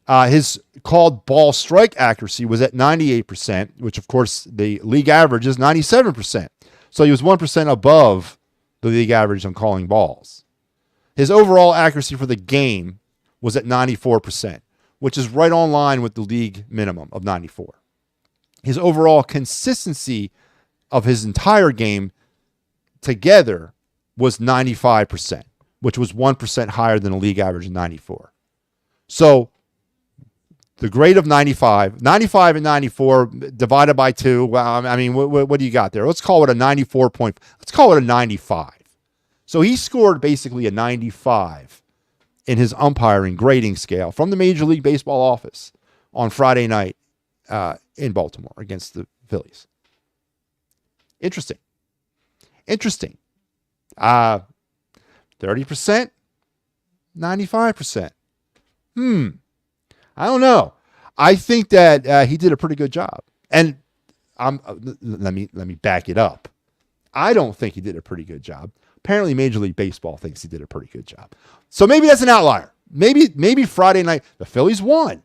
His called ball strike accuracy was at 98%, which of course the league average is 97%. So he was 1% above the league average on calling balls. His overall accuracy for the game was at 94%, which is right on line with the league minimum of 94. His overall consistency of his entire game together was 95%, which was 1% higher than a league average of 94. So the grade of 95 and 94 divided by 2, well, I mean, what do you got there? Let's call it a 94 point. Let's call it a 95. So he scored basically a 95 in his umpiring grading scale from the Major League Baseball office on Friday night in Baltimore against the Phillies. Interesting. 30%, 95%. I don't know. I think that he did a pretty good job. And let me back it up. I don't think he did a pretty good job. Apparently, Major League Baseball thinks he did a pretty good job. So maybe that's an outlier. Maybe Friday night, the Phillies won.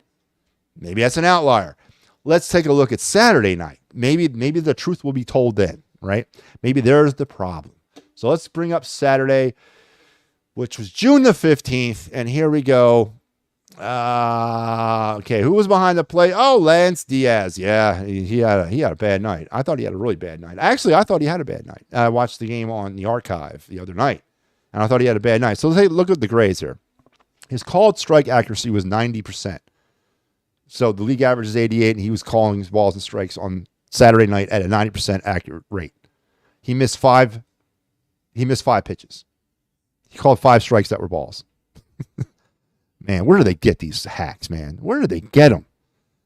Maybe that's an outlier. Let's take a look at Saturday night. Maybe the truth will be told then, right? Maybe there's the problem. So let's bring up Saturday, which was June the 15th. And here we go. Okay, who was behind the plate? Oh, Lance Diaz. Yeah, he had a bad night. I thought he had a really bad night. Actually, I thought he had a bad night. I watched the game on the archive the other night, and I thought he had a bad night. So let's take a look at the grades here. His called strike accuracy was 90%. So the league average is 88, and he was calling his balls and strikes on Saturday night at a 90% accurate rate. He missed five pitches. He called 5 strikes that were balls. Man, where do they get these hacks, man? Where do they get them?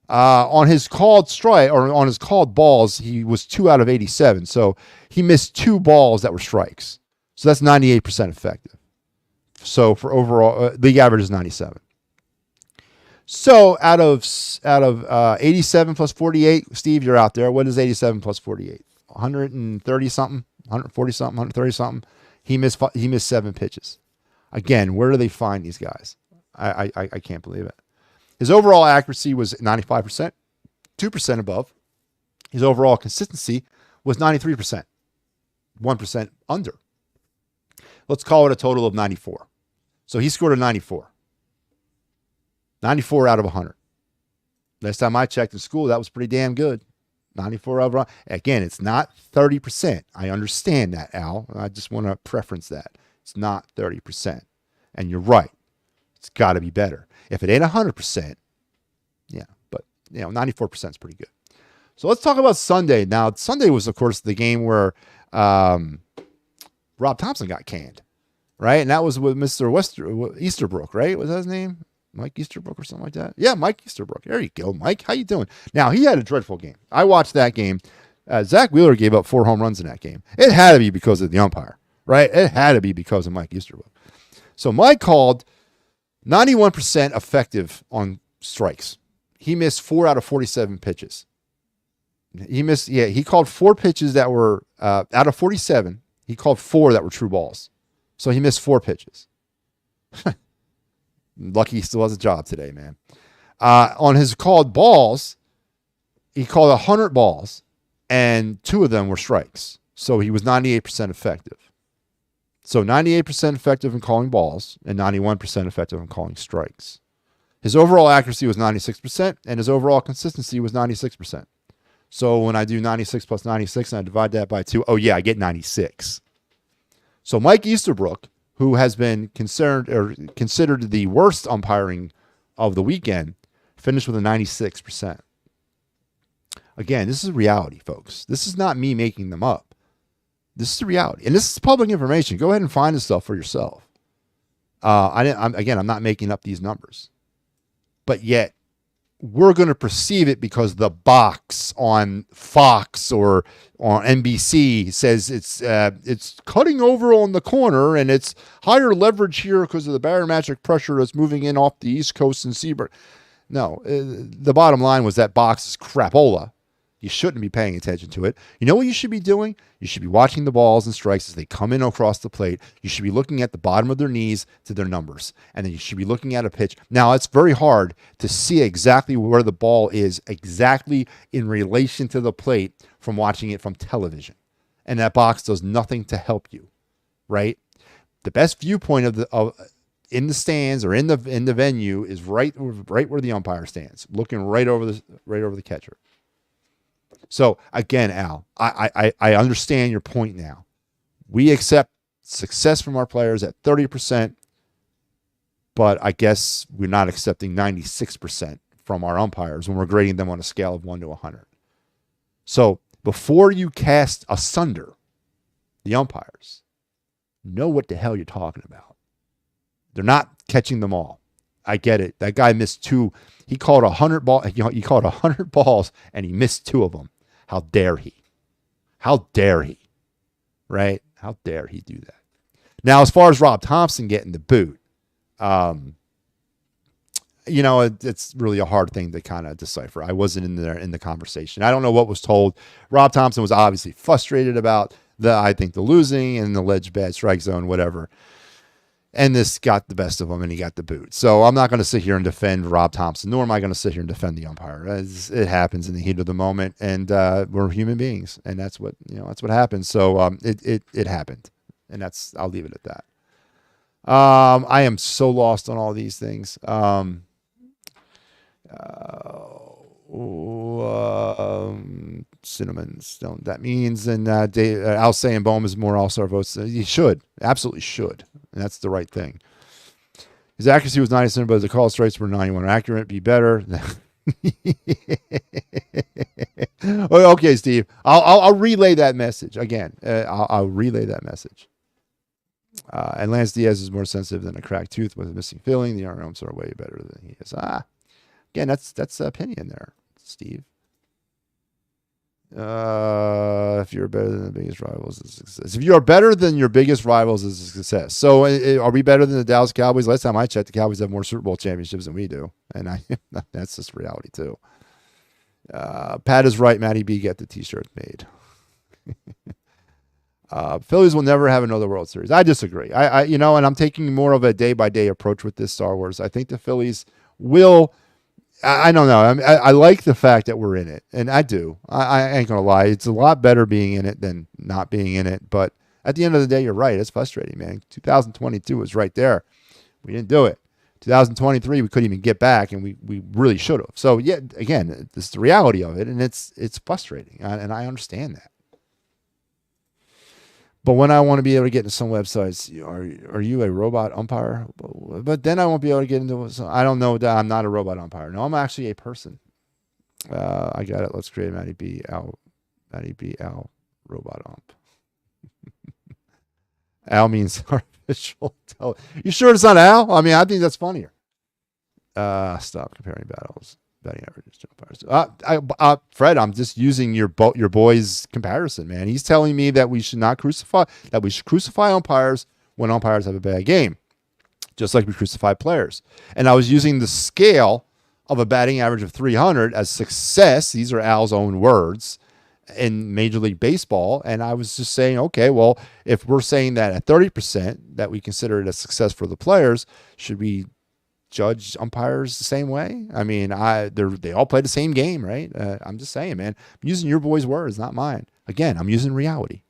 On his called strike, or on his called balls, he was 2 out of 87. So he missed 2 balls that were strikes. So that's 98% effective. So for overall, league average is 97. So out of 87 plus 48, Steve, you're out there. What is 87 plus 48? 130 something, 140 something, 130 something. He missed 7 pitches. Again, where do they find these guys? I can't believe it. His overall accuracy was 95%, 2% above. His overall consistency was 93%, 1% under. Let's call it a total of 94. So he scored a 94. 94 out of 100. Last time I checked in school, that was pretty damn good. 94 out of 100. Again, it's not 30%. I understand that, Al. I just want to preference that. It's not 30%. And you're right. It's got to be better. If it ain't 100%, yeah, but 94% is pretty good. So let's talk about Sunday. Now, Sunday was, of course, the game where Rob Thompson got canned, right? And that was with Mr. Easterbrook, right? Was that his name? Mike Easterbrook or something like that? Yeah, Mike Easterbrook. There you go, Mike. How you doing? Now, he had a dreadful game. I watched that game. Zach Wheeler gave up 4 home runs in that game. It had to be because of the umpire, right? It had to be because of Mike Easterbrook. So Mike called 91% effective on strikes. He missed 4 out of 47 pitches. He called 4 pitches that were, out of 47, he called 4 that were true balls. So he missed 4 pitches. Lucky he still has a job today, man. On his called balls, he called 100 balls, and 2 of them were strikes. So he was 98% effective. So 98% effective in calling balls and 91% effective in calling strikes. His overall accuracy was 96%, and his overall consistency was 96%. So when I do 96 plus 96 and I divide that by 2, oh yeah, I get 96. So Mike Easterbrook, who has been considered the worst umpiring of the weekend, finished with a 96%. Again, this is reality, folks. This is not me making them up. This is the reality. And this is public information. Go ahead and find this stuff for yourself. I'm not making up these numbers. But yet, we're going to perceive it because the box on Fox or on NBC says it's cutting over on the corner and it's higher leverage here because of the barometric pressure that's moving in off the East Coast and Seabird. No, the bottom line was that box is crapola. You shouldn't be paying attention to it. You know what you should be doing? You should be watching the balls and strikes as they come in across the plate. You should be looking at the bottom of their knees to their numbers. And then you should be looking at a pitch. Now, it's very hard to see exactly where the ball is exactly in relation to the plate from watching it from television. And that box does nothing to help you, right? The best viewpoint in the stands or in the venue is right where the umpire stands, looking right over the catcher. So again, Al, I understand your point now. We accept success from our players at 30%, but I guess we're not accepting 96% from our umpires when we're grading them on a scale of 1 to 100. So before you cast asunder the umpires, know what the hell you're talking about. They're not catching them all. I get it. That guy missed 2. He called 100 balls and he missed 2 of them. How dare he? How dare he? Right? How dare he do that? Now, as far as Rob Thompson getting the boot, it's really a hard thing to kind of decipher. I wasn't in there in the conversation. I don't know what was told. Rob Thompson was obviously frustrated about the losing and the alleged bad strike zone, whatever. And this got the best of him, and he got the boot. So I'm not going to sit here and defend Rob Thompson, nor am I going to sit here and defend the umpire. It happens in the heat of the moment, and we're human beings, and that's what happens. So it happened, and I'll leave it at that. I am so lost on all these things. Cinnamons don't. That means, and Al saying Bohm is more All-Star votes. He should, absolutely should, and that's the right thing. His accuracy was 97, but the call strikes were 91. Accurate, be better. Okay, Steve. I'll relay that message again. I'll relay that message. And Lance Diaz is more sensitive than a cracked tooth with a missing filling. The arms are way better than he is. Again, that's opinion there, Steve. If you're better than the biggest rivals, it's a success. If you are better than your biggest rivals, it's a success. So are we better than the Dallas Cowboys? Last time I checked, the Cowboys have more Super Bowl championships than we do. And that's just reality too. Pat is right. MattyB, get the t-shirt made. Phillies will never have another World Series. I disagree. And I'm taking more of a day-by-day approach with this Star Wars. I think the Phillies will. I don't know. I like the fact that we're in it, and I do. I ain't gonna lie. It's a lot better being in it than not being in it. But at the end of the day, you're right. It's frustrating, man. 2022 was right there. We didn't do it. 2023, we couldn't even get back, and we really should have. So yeah, again, this is the reality of it, and it's frustrating, and I understand that. But when I want to be able to get into some websites, are you a robot umpire? But then I won't be able to get into it. I don't know that I'm not a robot umpire. No, I'm actually a person. I got it. Let's create MattyB Al robot ump. Al means artificial intelligence. You sure it's not Al? I mean, I think that's funnier. Stop comparing batting averages to umpires. Fred, I'm just using your boy's comparison, man. He's telling me that we should crucify umpires when umpires have a bad game, just like we crucify players. And I was using the scale of a batting average of 300 as success. These are Al's own words in Major League Baseball. And I was just saying, okay, well, if we're saying that at 30% that we consider it a success for the players, should we judge umpires the same way? I mean, they all play the same game, right? I'm just saying, man. I'm using your boy's words, not mine. Again, I'm using reality.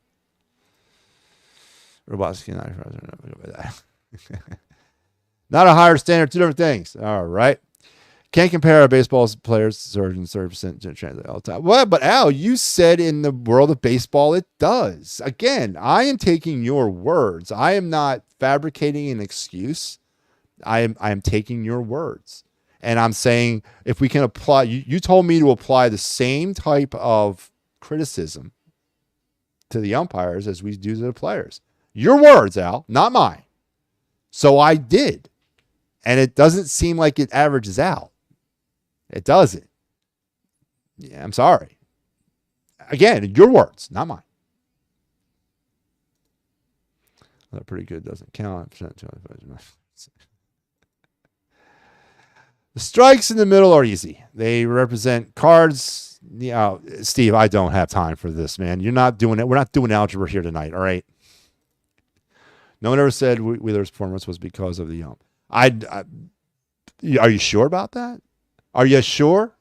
Robots cannot not a higher standard, two different things. All right. Can't compare our baseball players to surgeons, 30% translate all the time. Well, but Al, you said in the world of baseball, it does. Again, I am taking your words. I am not fabricating an excuse. I am taking your words, and I'm saying if we can apply, you told me to apply the same type of criticism to the umpires as we do to the players. Your words, Al, not mine. So I did, and it doesn't seem like it averages out. It doesn't. Yeah, I'm sorry. Again, your words, not mine. That pretty good doesn't count. The strikes in the middle are easy. They represent cards. Steve, I don't have time for this, man. You're not doing it. We're not doing algebra here tonight, all right? No one ever said Wheeler's performance was because of the ump. Are you sure about that? Are you sure?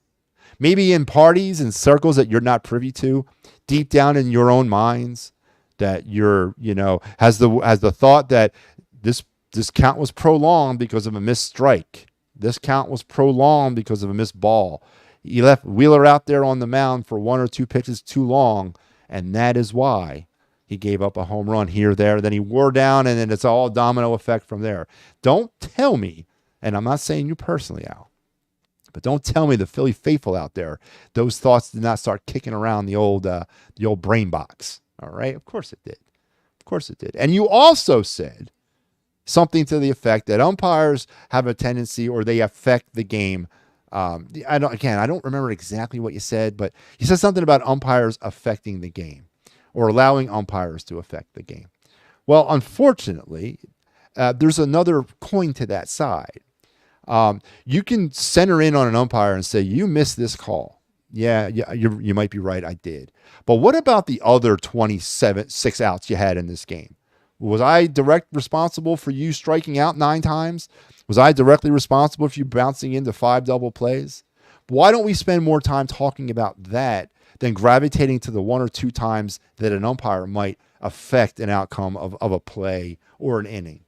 Maybe in parties and circles that you're not privy to, deep down in your own minds, that you're, has the thought that this count was prolonged because of a missed strike. This count was prolonged because of a missed ball. He left Wheeler out there on the mound for one or two pitches too long, and that is why he gave up a home run here, there. Then he wore down, and then it's all domino effect from there. Don't tell me, and I'm not saying you personally, Al, but don't tell me the Philly faithful out there, those thoughts did not start kicking around the old brain box. All right? Of course it did. Of course it did. And you also said something to the effect that umpires have a tendency, or they affect the game. I don't remember exactly what you said, but you said something about umpires affecting the game, or allowing umpires to affect the game. Well, unfortunately, there's another coin to that side. You can center in on an umpire and say, you missed this call. Yeah, you might be right. I did. But what about the other 6 outs you had in this game? Was I direct responsible for you striking out 9 times? Was I directly responsible for you bouncing into 5 double plays? Why don't we spend more time talking about that than gravitating to the 1 or 2 times that an umpire might affect an outcome of a play or an inning?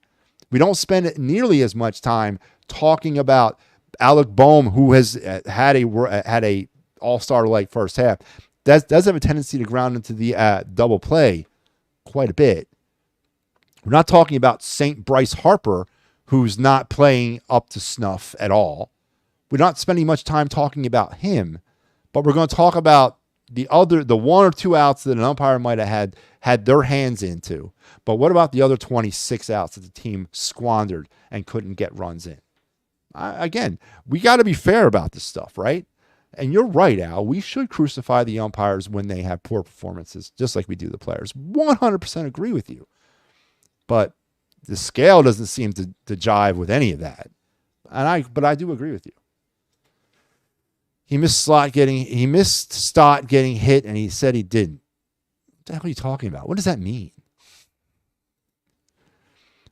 We don't spend nearly as much time talking about Alec Boehm, who has had a all-star like first half. That does have a tendency to ground into the double play quite a bit. We're not talking about St. Bryce Harper, who's not playing up to snuff at all. We're not spending much time talking about him, but we're going to talk about the 1 or 2 outs that an umpire might have had their hands into. But what about the other 26 outs that the team squandered and couldn't get runs in? Again, we got to be fair about this stuff, right? And you're right, Al. We should crucify the umpires when they have poor performances, just like we do the players. 100% agree with you. But the scale doesn't seem to jive with any of that. But I do agree with you. He missed Stott getting hit, and he said he didn't. What the hell are you talking about? What does that mean?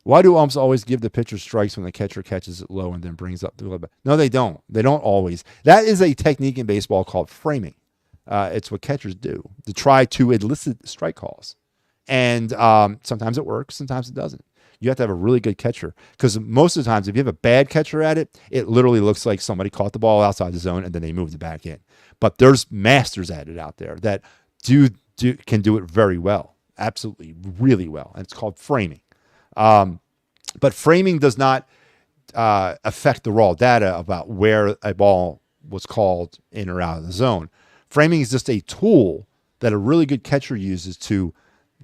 Why do umps always give the pitcher strikes when the catcher catches it low and then brings up the little bit? No, they don't. They don't always. That is a technique in baseball called framing. It's what catchers do to try to elicit strike calls. And sometimes it works, sometimes it doesn't. You have to have a really good catcher, because most of the times if you have a bad catcher at it, it literally looks like somebody caught the ball outside the zone and then they moved it back in. But there's masters at it out there that can do it very well, absolutely, really well. And it's called framing. But framing does not affect the raw data about where a ball was called in or out of the zone. Framing is just a tool that a really good catcher uses to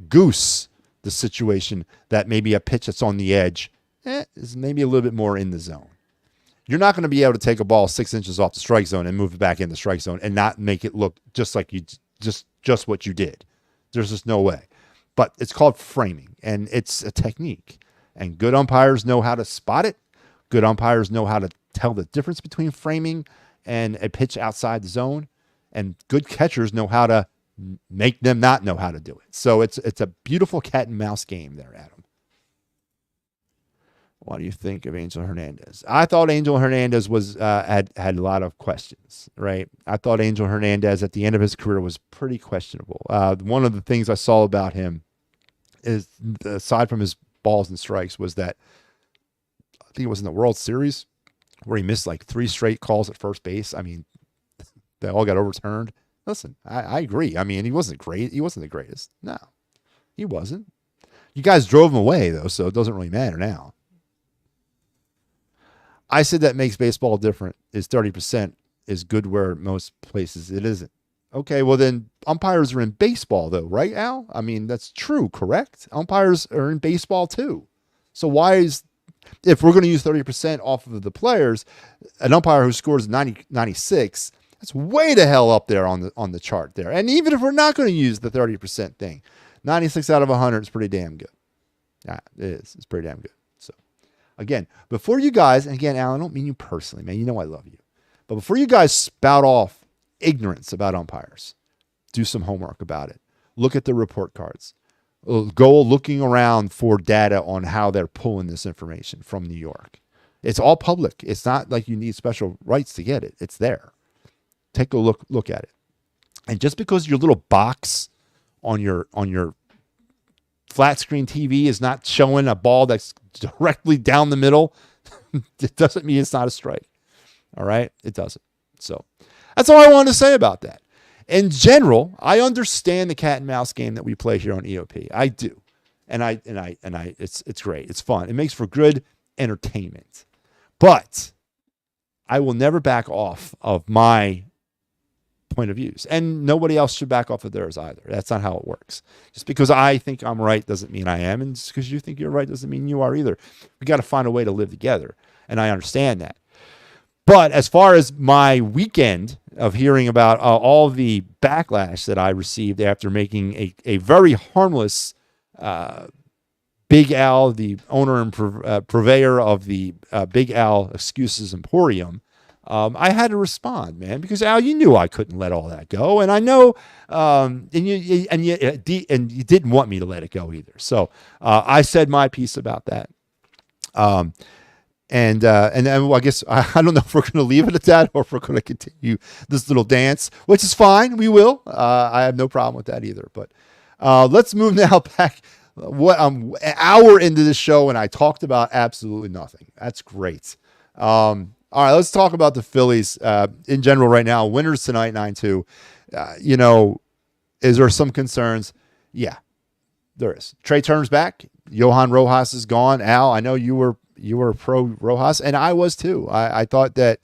goose the situation that maybe a pitch that's on the edge is maybe a little bit more in the zone. You're not going to be able to take a ball 6 inches off the strike zone and move it back in the strike zone and not make it look just like you just what you did. There's just no way. But it's called framing, and it's a technique. And good umpires know how to spot it. Good umpires know how to tell the difference between framing and a pitch outside the zone. And good catchers know how to make them not know how to do it. So it's a beautiful cat and mouse game there, Adam. What do you think of Angel Hernandez? I thought Angel Hernandez was had a lot of questions, right? I thought Angel Hernandez at the end of his career was pretty questionable. One of the things I saw about him is, aside from his balls and strikes, was that I think it was in the World Series where he missed like 3 straight calls at first base. I mean, they all got overturned. Listen, I agree. I mean, he wasn't great. He wasn't the greatest. No, he wasn't. You guys drove him away, though, so it doesn't really matter now. I said that makes baseball different, is 30% is good where most places it isn't. Okay, well then umpires are in baseball, though, right, Al? I mean, that's true, correct? Umpires are in baseball, too. So why is, if we're going to use 30% off of the players, an umpire who scores 96, that's way the hell up there on the chart there. And even if we're not going to use the 30% thing, 96 out of 100 is pretty damn good. Yeah, it is. It's pretty damn good. So, again, before you guys, and again, Al, I don't mean you personally, man. You know I love you. But before you guys spout off ignorance about umpires, do some homework about it. Look at the report cards. Go looking around for data on how they're pulling this information from New York. It's all public. It's not like you need special rights to get it. It's there. Take a look at it. And just because your little box on your flat screen TV is not showing a ball that's directly down the middle, it doesn't mean it's not a strike. All right? It doesn't. So that's all I wanted to say about that. In general, I understand the cat and mouse game that we play here on EOP. I do. And it's great. It's fun. It makes for good entertainment. But I will never back off of my point of views, and nobody else should back off of theirs either. That's not how it works. Just because I think I'm right doesn't mean I am, and just because you think you're right doesn't mean you are either. We got to find a way to live together, and I understand that. But as far as my weekend of hearing about all the backlash that I received after making a very harmless Big Al, the owner and purveyor of the Big Al Excuses Emporium, I had to respond, man, because Al, you knew I couldn't let all that go, and I know, and you didn't want me to let it go either. So I said my piece about that. And then I guess I don't know if we're going to leave it at that or if we're going to continue this little dance, which is fine. We will. I have no problem with that either. But let's move now back. An hour into the show, and I talked about absolutely nothing. That's great. All right, let's talk about the Phillies in general right now. Winners tonight, 9-2. Is there some concerns? Yeah, there is. Trey Turner's back. Johan Rojas is gone. Al, I know you were pro Rojas, and I was too. I thought that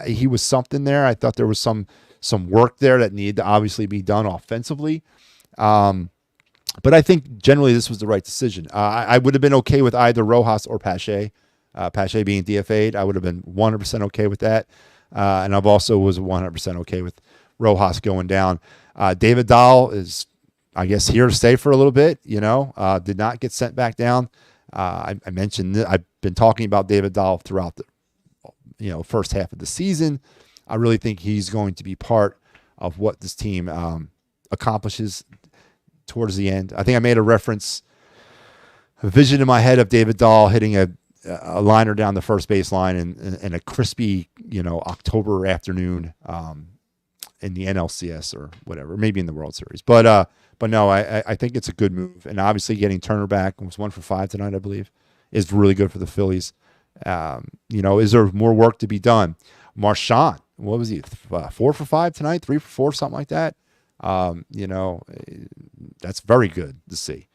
he was something there. I thought there was some work there that needed to obviously be done offensively. But I think generally this was the right decision. I would have been okay with either Rojas or Pache. Pache being DFA'd, I would have been 100% okay with that. And I've also was 100% okay with Rojas going down. David Dahl is, I guess, here to stay for a little bit, did not get sent back down. I mentioned that I've been talking about David Dahl throughout the first half of the season. I really think he's going to be part of what this team accomplishes towards the end. I think I made a vision in my head of David Dahl hitting a liner down the first baseline in a crispy, October afternoon in the NLCS or whatever, maybe in the World Series. But no, I think it's a good move. And obviously getting Turner back, was 1 for 5 tonight, I believe, is really good for the Phillies. Is there more work to be done? Marchand, what was he, 4 for 5 tonight, 3 for 4, something like that? That's very good to see.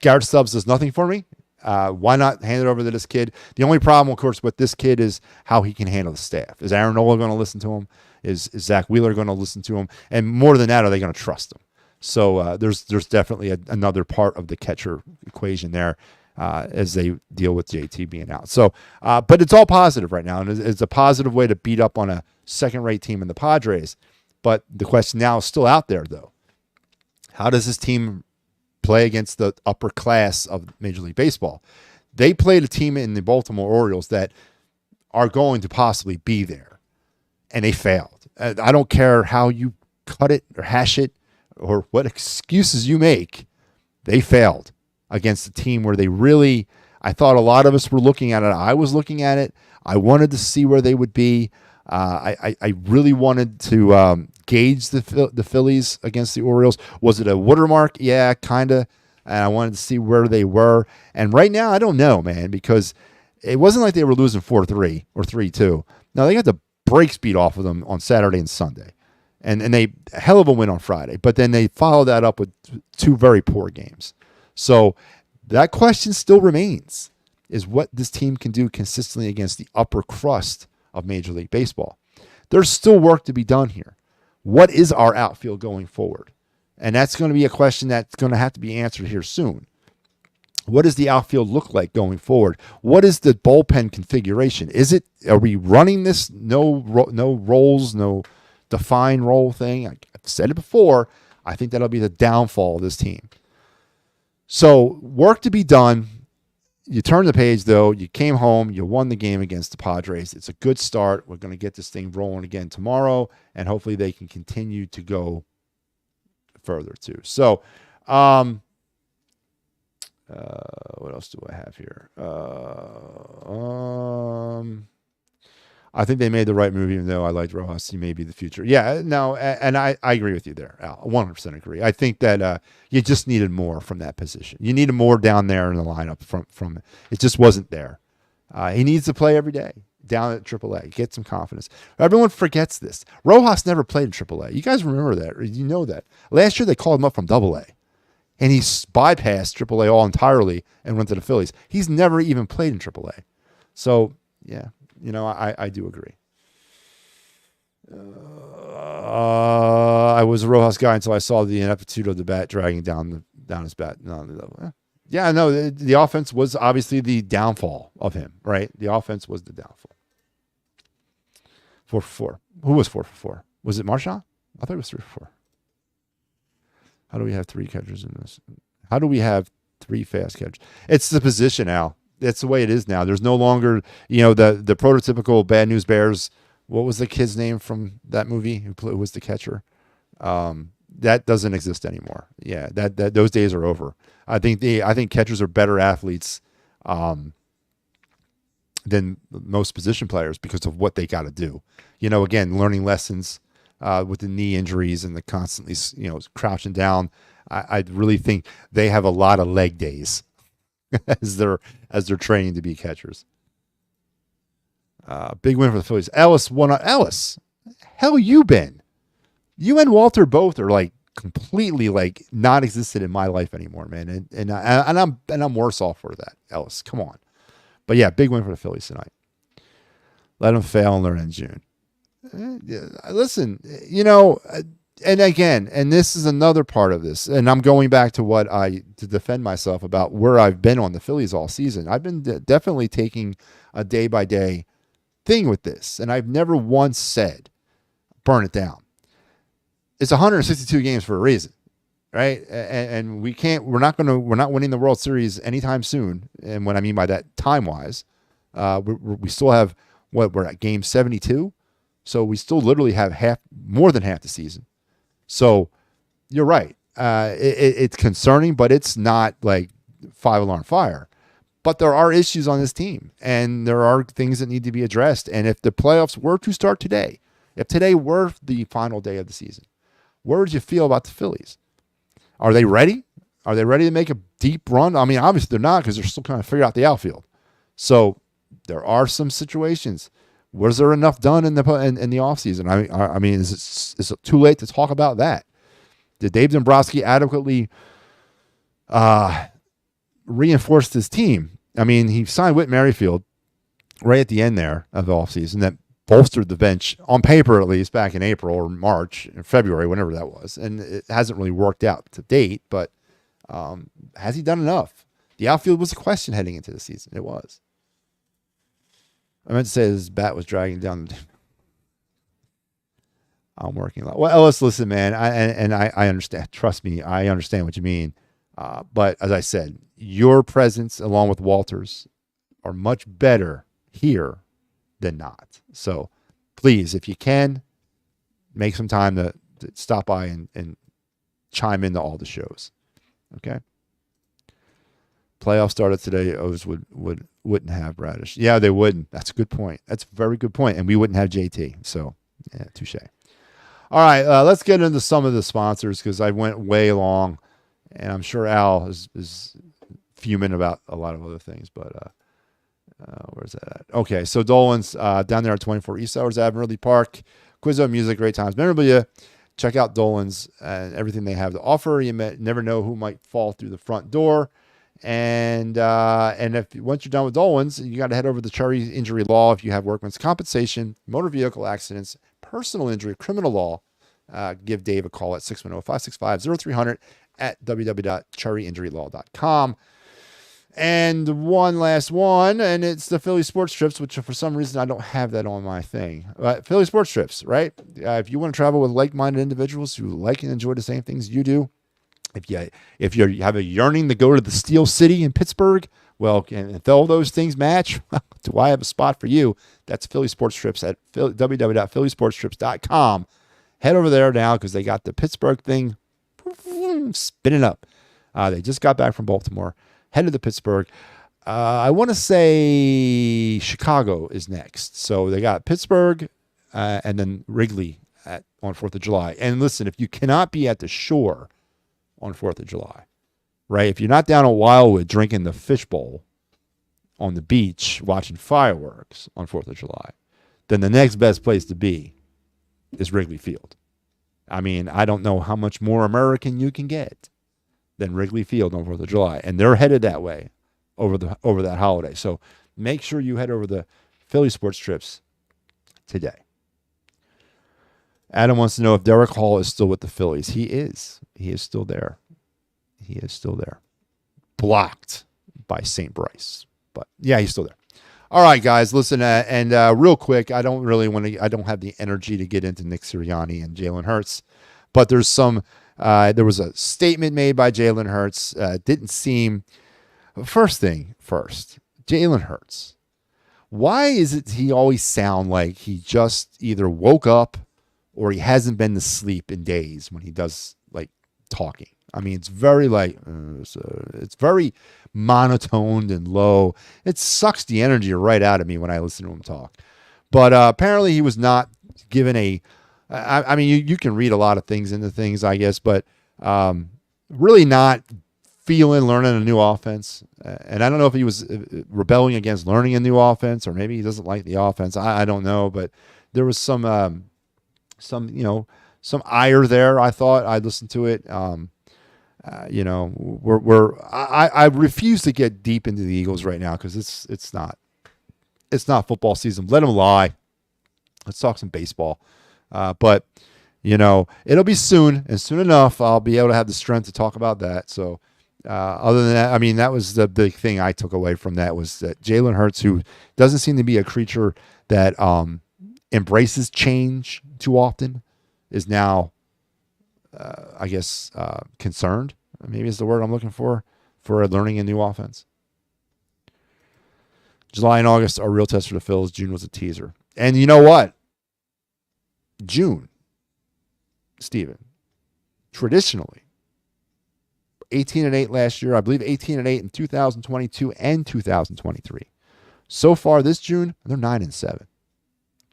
Garrett Stubbs does nothing for me. Why not hand it over to this kid? The only problem, of course, with this kid is how he can handle the staff. Is Aaron Nola going to listen to him? Is Zach Wheeler going to listen to him? And more than that, are they going to trust him? So there's definitely another part of the catcher equation there as they deal with JT being out. So, but it's all positive right now, and it's a positive way to beat up on a second-rate team in the Padres. But the question now is still out there, though. How does this team play against the upper class of Major League Baseball? They played a team in the Baltimore Orioles that are going to possibly be there, and they failed. I don't care how you cut it or hash it or what excuses you make. They failed against a team where they really, I thought a lot of us were looking at it. I was looking at it. I wanted to see where they would be. I really wanted to gauge the Phillies against the Orioles. Was it a watermark? Yeah, kind of. And I wanted to see where they were. And right now, I don't know, man, because it wasn't like they were losing 4-3 or 3-2. No, they got the brakes beat off of them on Saturday and Sunday. And they a hell of a win on Friday. But then they followed that up with 2 very poor games. So that question still remains, is what this team can do consistently against the upper crust of Major League Baseball. There's still work to be done here. What is our outfield going forward? And that's going to be a question that's going to have to be answered here soon. What does the outfield look like going forward? What is the bullpen configuration? Are we running this no roles, no defined role thing? I've said it before. I think that'll be the downfall of this team. So work to be done. You turn the page, though. You came home. You won the game against the Padres. It's a good start. We're going to get this thing rolling again tomorrow, and hopefully they can continue to go further, too. So what else do I have here? I think they made the right move, even though I liked Rojas. He may be the future. Yeah, no, and I agree with you there, Al. 100% agree. I think that you just needed more from that position. You needed more down there in the lineup from it just wasn't there. He needs to play every day down at AAA. Get some confidence. Everyone forgets this. Rojas never played in AAA. You guys remember that, or you know that. Last year they called him up from AA, and he bypassed AAA all entirely and went to the Phillies. He's never even played in AAA. So, yeah. I do agree. I was a Rojas guy until I saw the ineptitude of the bat dragging down his bat. Yeah, no, the offense was obviously the downfall of him, right? The offense was the downfall. 4 for 4. Who was 4 for 4? Was it Marchand? I thought it was 3 for 4. How do we have 3 catchers in this? How do we have 3 fast catchers? It's the position, Al. That's the way it is now. There's no longer, the prototypical Bad News Bears. What was the kid's name from that movie? Who was the catcher? That doesn't exist anymore. Yeah, that those days are over. I think catchers are better athletes than most position players because of what they got to do. Again, learning lessons with the knee injuries and the constantly, crouching down. I really think they have a lot of leg days as they're training to be catchers. Big win for the Phillies. Ellis won on Ellis. Hell, you been? You and Walter both are like completely like non-existent in my life anymore, man. And I'm worse off for that, Ellis. Come on. But yeah, big win for the Phillies tonight. Let them fail and learn in June. Listen, and again, and this is another part of this, and I'm going back to to defend myself about where I've been on the Phillies all season. I've been definitely taking a day-by-day thing with this, and I've never once said, burn it down. It's 162 games for a reason, right? And we're not winning the World Series anytime soon. And what I mean by that, time-wise, we still have we're at game 72, so we still literally have more than half the season. So you're right. It's concerning, but it's not like 5-alarm fire. But there are issues on this team, and there are things that need to be addressed. And if the playoffs were to start today, if today were the final day of the season, where would you feel about the Phillies? Are they ready? Are they ready to make a deep run? I mean, obviously they're not because they're still trying to figure out the outfield. So there are some situations. Was there enough done in the offseason? I mean, is it too late to talk about that? Did Dave Dombrowski adequately reinforce his team? I mean, he signed Whit Merrifield right at the end there of the offseason that bolstered the bench on paper, at least back in April or March or February, whenever that was. And it hasn't really worked out to date, but has he done enough? The outfield was a question heading into the season. It was. I meant to say his bat was dragging down. I'm working a lot. Well, Ellis, listen, man, I understand. Trust me, I understand what you mean. But as I said, your presence along with Walter's are much better here than not. So please, if you can, make some time to stop by and chime into all the shows. Okay. Playoff started today. O's wouldn't have Bradish. Yeah, they wouldn't. That's a good point. That's a very good point. And we wouldn't have JT. So yeah, touche. All right, let's get into some of the sponsors because I went way long, and I'm sure Al is fuming about a lot of other things. But where's that at? Okay, so Dolan's down there at 24 East Hours Ave, Ridley Park. Quizzo music, great times, memorabilia. Check out Dolan's and everything they have to offer. You never know who might fall through the front door. And if once you're done with Dolan's, you got to head over to Cherry Injury Law if you have workman's compensation, motor vehicle accidents, personal injury, criminal law. Give Dave a call at 610-565-0300 at www.cherryinjurylaw.com. And one last one, and it's the Philly Sports Trips, which for some reason I don't have that on my thing. Philly Sports Trips, right? If you want to travel with like-minded individuals who like and enjoy the same things you do, if you have a yearning to go to the Steel City in Pittsburgh, well, and if all those things match, do I have a spot for you? That's Philly Sports Trips at www.phillysportstrips.com. Head over there now because they got the Pittsburgh thing spinning up. They just got back from Baltimore. Headed to Pittsburgh. I want to say Chicago is next. So they got Pittsburgh and then Wrigley on 4th of July. And listen, if you cannot be at the shore on 4th of July, right? If you're not down at Wildwood drinking the fishbowl on the beach watching fireworks on 4th of July, then the next best place to be is Wrigley Field. I mean, I don't know how much more American you can get than Wrigley Field on 4th of July. And they're headed that way over that holiday. So make sure you head over the Philly Sports Trips today. Adam wants to know if Derek Hall is still with the Phillies. He is. He is still there. He is still there. Blocked by St. Bryce. But yeah, he's still there. All right, guys, listen, and real quick, I don't have the energy to get into Nick Sirianni and Jalen Hurts, but there was a statement made by Jalen Hurts. Didn't seem, first thing first, Jalen Hurts. Why is it he always sound like he just either woke up or he hasn't been to sleep in days when he does like talking? I mean, it's very like, it's very monotoned and low. It sucks the energy right out of me when I listen to him talk. But apparently he was not given I mean, you can read a lot of things into things, I guess, but really not learning a new offense. And I don't know if he was rebelling against learning a new offense, or maybe he doesn't like the offense. I don't know, but there was some ire there. I thought I listened to it. I refuse to get deep into the Eagles right now because it's not football season. Let them lie. Let's talk some baseball. But it'll be soon, and soon enough I'll be able to have the strength to talk about that. So other than that, I mean, that was the big thing I took away from that, was that Jalen Hurts, who doesn't seem to be a creature that embraces change too often, is now concerned, maybe is the word I'm looking for learning a new offense. July and August are real tests for the Phillies. June was a teaser. And you know what? June, Steven, traditionally, 18-8 last year, I believe 18-8 in 2022 and 2023. So far this June, they're 9-7. That's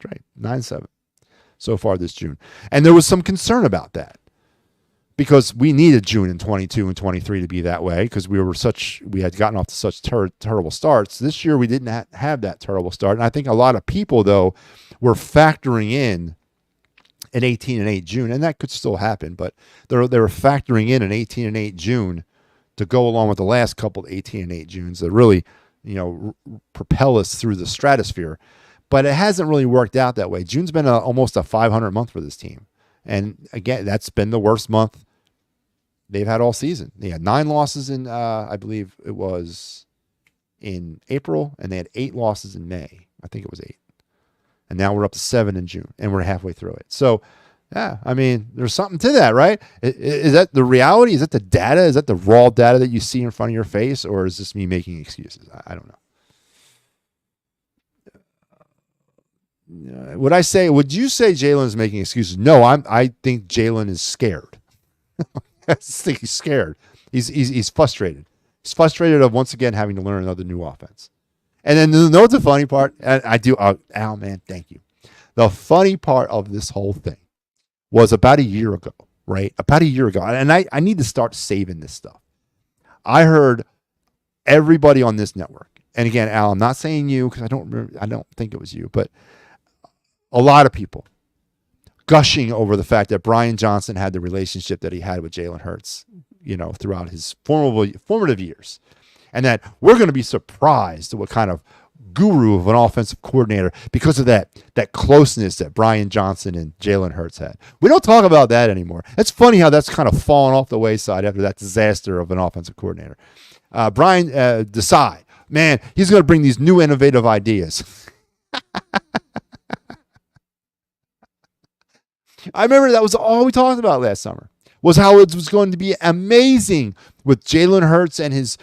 right, 9-7 so far this June. And there was some concern about that, because we needed June in 22 and 23 to be that way, because we had gotten off to such terrible starts. This year we didn't have that terrible start. And I think a lot of people, though, were factoring in an 18-8 June, and that could still happen, but they were factoring in an 18-8 June to go along with the last couple of 18-8 Junes that really, propel us through the stratosphere. But it hasn't really worked out that way. June's been almost a 500 month for this team. And again, that's been the worst month they've had all season. They had 9 losses in, I believe it was in April, and they had 8 losses in May. I think it was 8. And now we're up to 7 in June, and we're halfway through it. So, yeah, I mean, there's something to that, right? Is that the reality? Is that the data? Is that the raw data that you see in front of your face, or is this me making excuses? I don't know. Would you say Jalen is making excuses? No, I think Jalen is scared. I think he's scared. He's frustrated. He's frustrated of once again having to learn another new offense. And then you know what's the funny part? And Al, man, thank you. The funny part of this whole thing was about a year ago, right? About a year ago. And I need to start saving this stuff. I heard everybody on this network. And again, Al, I'm not saying you because I don't think it was you, but a lot of people gushing over the fact that Brian Johnson had the relationship that he had with Jalen Hurts, throughout his formative years. And that we're going to be surprised at what kind of guru of an offensive coordinator, because of that closeness that Brian Johnson and Jalen Hurts had. We don't talk about that anymore. It's funny how that's kind of fallen off the wayside after that disaster of an offensive coordinator. Brian decide, man, he's going to bring these new innovative ideas. I remember that was all we talked about last summer, was how it was going to be amazing with Jalen Hurts and his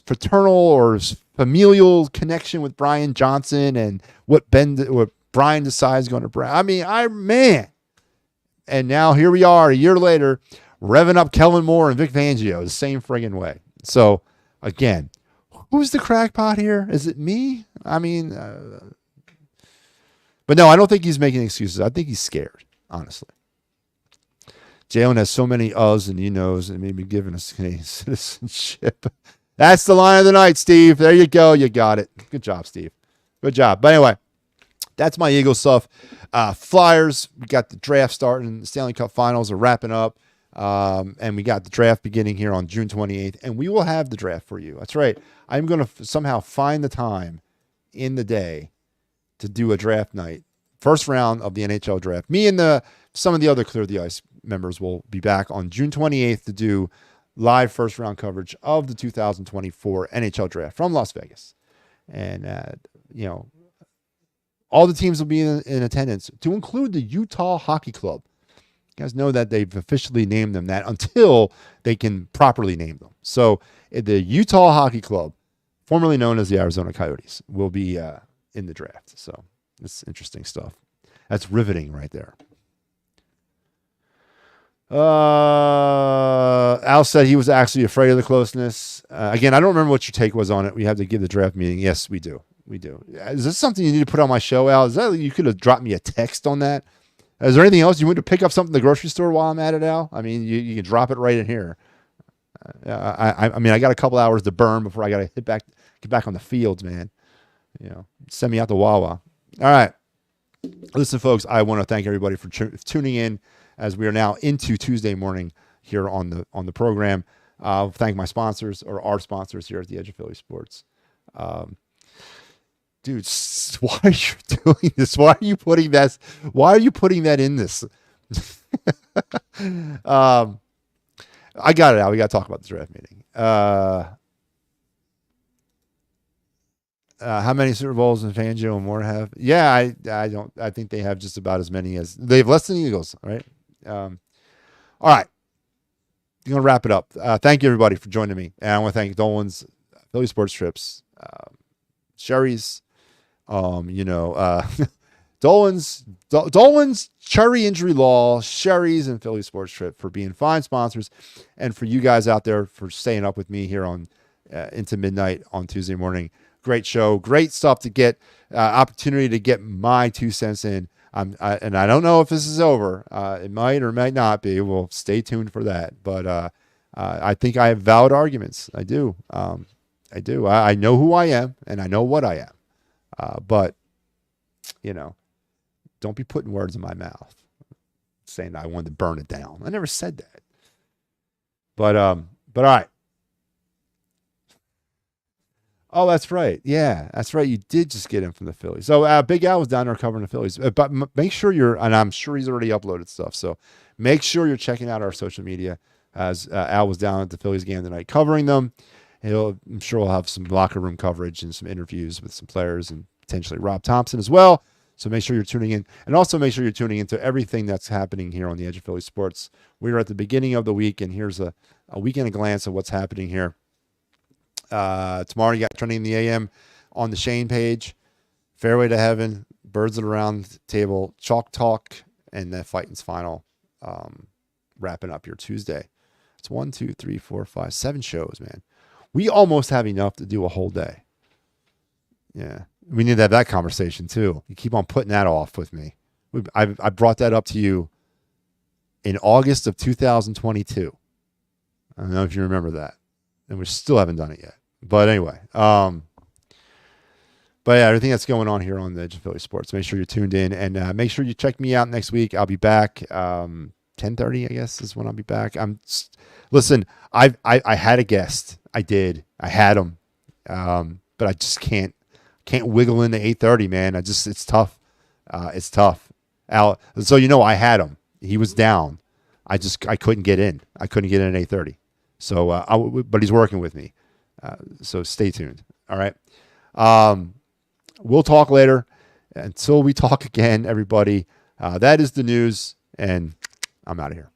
fraternal or his familial connection with Brian Johnson, and what Brian decides going to bring. I mean, and now here we are a year later, revving up Kellen Moore and Vic Fangio the same friggin' way. So again, who's the crackpot here? Is it me? I mean, but no, I don't think he's making excuses. I think he's scared, honestly. Jalen has so many uhs and knows, and maybe giving us Canadian citizenship. That's the line of the night, Steve. There you go. You got it. Good job, Steve. Good job. But anyway, that's my Eagles stuff. Flyers, we got the draft starting. The Stanley Cup Finals are wrapping up. And we got the draft beginning here on June 28th. And we will have the draft for you. That's right. I'm going to somehow find the time in the day to do a draft night. First round of the NHL draft. Me and some of the other Clear the Ice members will be back on June 28th to do live first round coverage of the 2024 NHL draft from Las Vegas. And, all the teams will be in attendance, to include the Utah Hockey Club. You guys know that they've officially named them that until they can properly name them. So the Utah Hockey Club, formerly known as the Arizona Coyotes, will be in the draft. So it's interesting stuff. That's riveting right there. Al said he was actually afraid of the closeness. Again, I don't remember what your take was on it. We have to give the draft meeting. Yes, we do. We do. Is this something you need to put on my show, Al? Is that you could have dropped me a text on that? Is there anything else you want to pick up something at the grocery store while I'm at it, Al? I mean, you can drop it right in here. I mean, I got a couple hours to burn before I got to get back on the fields, man. Send me out to Wawa. All right. Listen, folks, I want to thank everybody for tuning in as we are now into Tuesday morning here on the program. Thank my sponsors, or our sponsors here at the Edge of Philly Sports. Dude, why are you doing this? Why are you putting that? Why are you putting that in this? I got it out. We got to talk about the draft meeting. How many Super Bowls does Fangio and Moore have? Yeah, I think they have just about as many as they have, less than the Eagles. All right. All right. I'm going to wrap it up. Thank you, everybody, for joining me. And I want to thank Dolan's Philly Sports Trips, Sherry's, Dolan's Cherry Injury Law, Sherry's, and Philly Sports Trip for being fine sponsors, and for you guys out there for staying up with me here on into midnight on Tuesday morning. Great show, great stuff to get, opportunity to get my 2 cents in. And I don't know if this is over. It might or might not be. We'll stay tuned for that. But I think I have valid arguments. I do. I do. I know who I am, and I know what I am. But, don't be putting words in my mouth saying that I wanted to burn it down. I never said that. But all right. Oh, that's right. Yeah, that's right. You did just get in from the Phillies. So Big Al was down there covering the Phillies. But make sure and I'm sure he's already uploaded stuff. So make sure you're checking out our social media, as Al was down at the Phillies game tonight covering them. I'm sure we'll have some locker room coverage and some interviews with some players and potentially Rob Thompson as well. So make sure you're tuning in. And also make sure you're tuning into everything that's happening here on the Edge of Philly Sports. We are at the beginning of the week, and here's a weekend glance of what's happening here. Tomorrow you got Trending in the AM on the Shane page, Fairway to Heaven, Birds of the Round Table, Chalk Talk, and the Fighting's Final, wrapping up your Tuesday. It's 1, 2, 3, 4, 5, 7 shows, man. We almost have enough to do a whole day. Yeah. We need to have that conversation too. You keep on putting that off with me. I brought that up to you in August of 2022. I don't know if you remember that. And we still haven't done it yet. But anyway, but yeah, everything that's going on here on the Edge of Philly Sports. Make sure you're tuned in, and make sure you check me out next week. I'll be back 10:30, I guess, is when I'll be back. Listen, I had a guest. I did. I had him, but I just can't wiggle into 8:30, man. It's tough. It's tough. Al, so I had him. He was down. I couldn't get in. I couldn't get in at 8:30. So, but he's working with me. So stay tuned. All right. We'll talk later. Until we talk again, everybody. That is the news, and I'm out of here.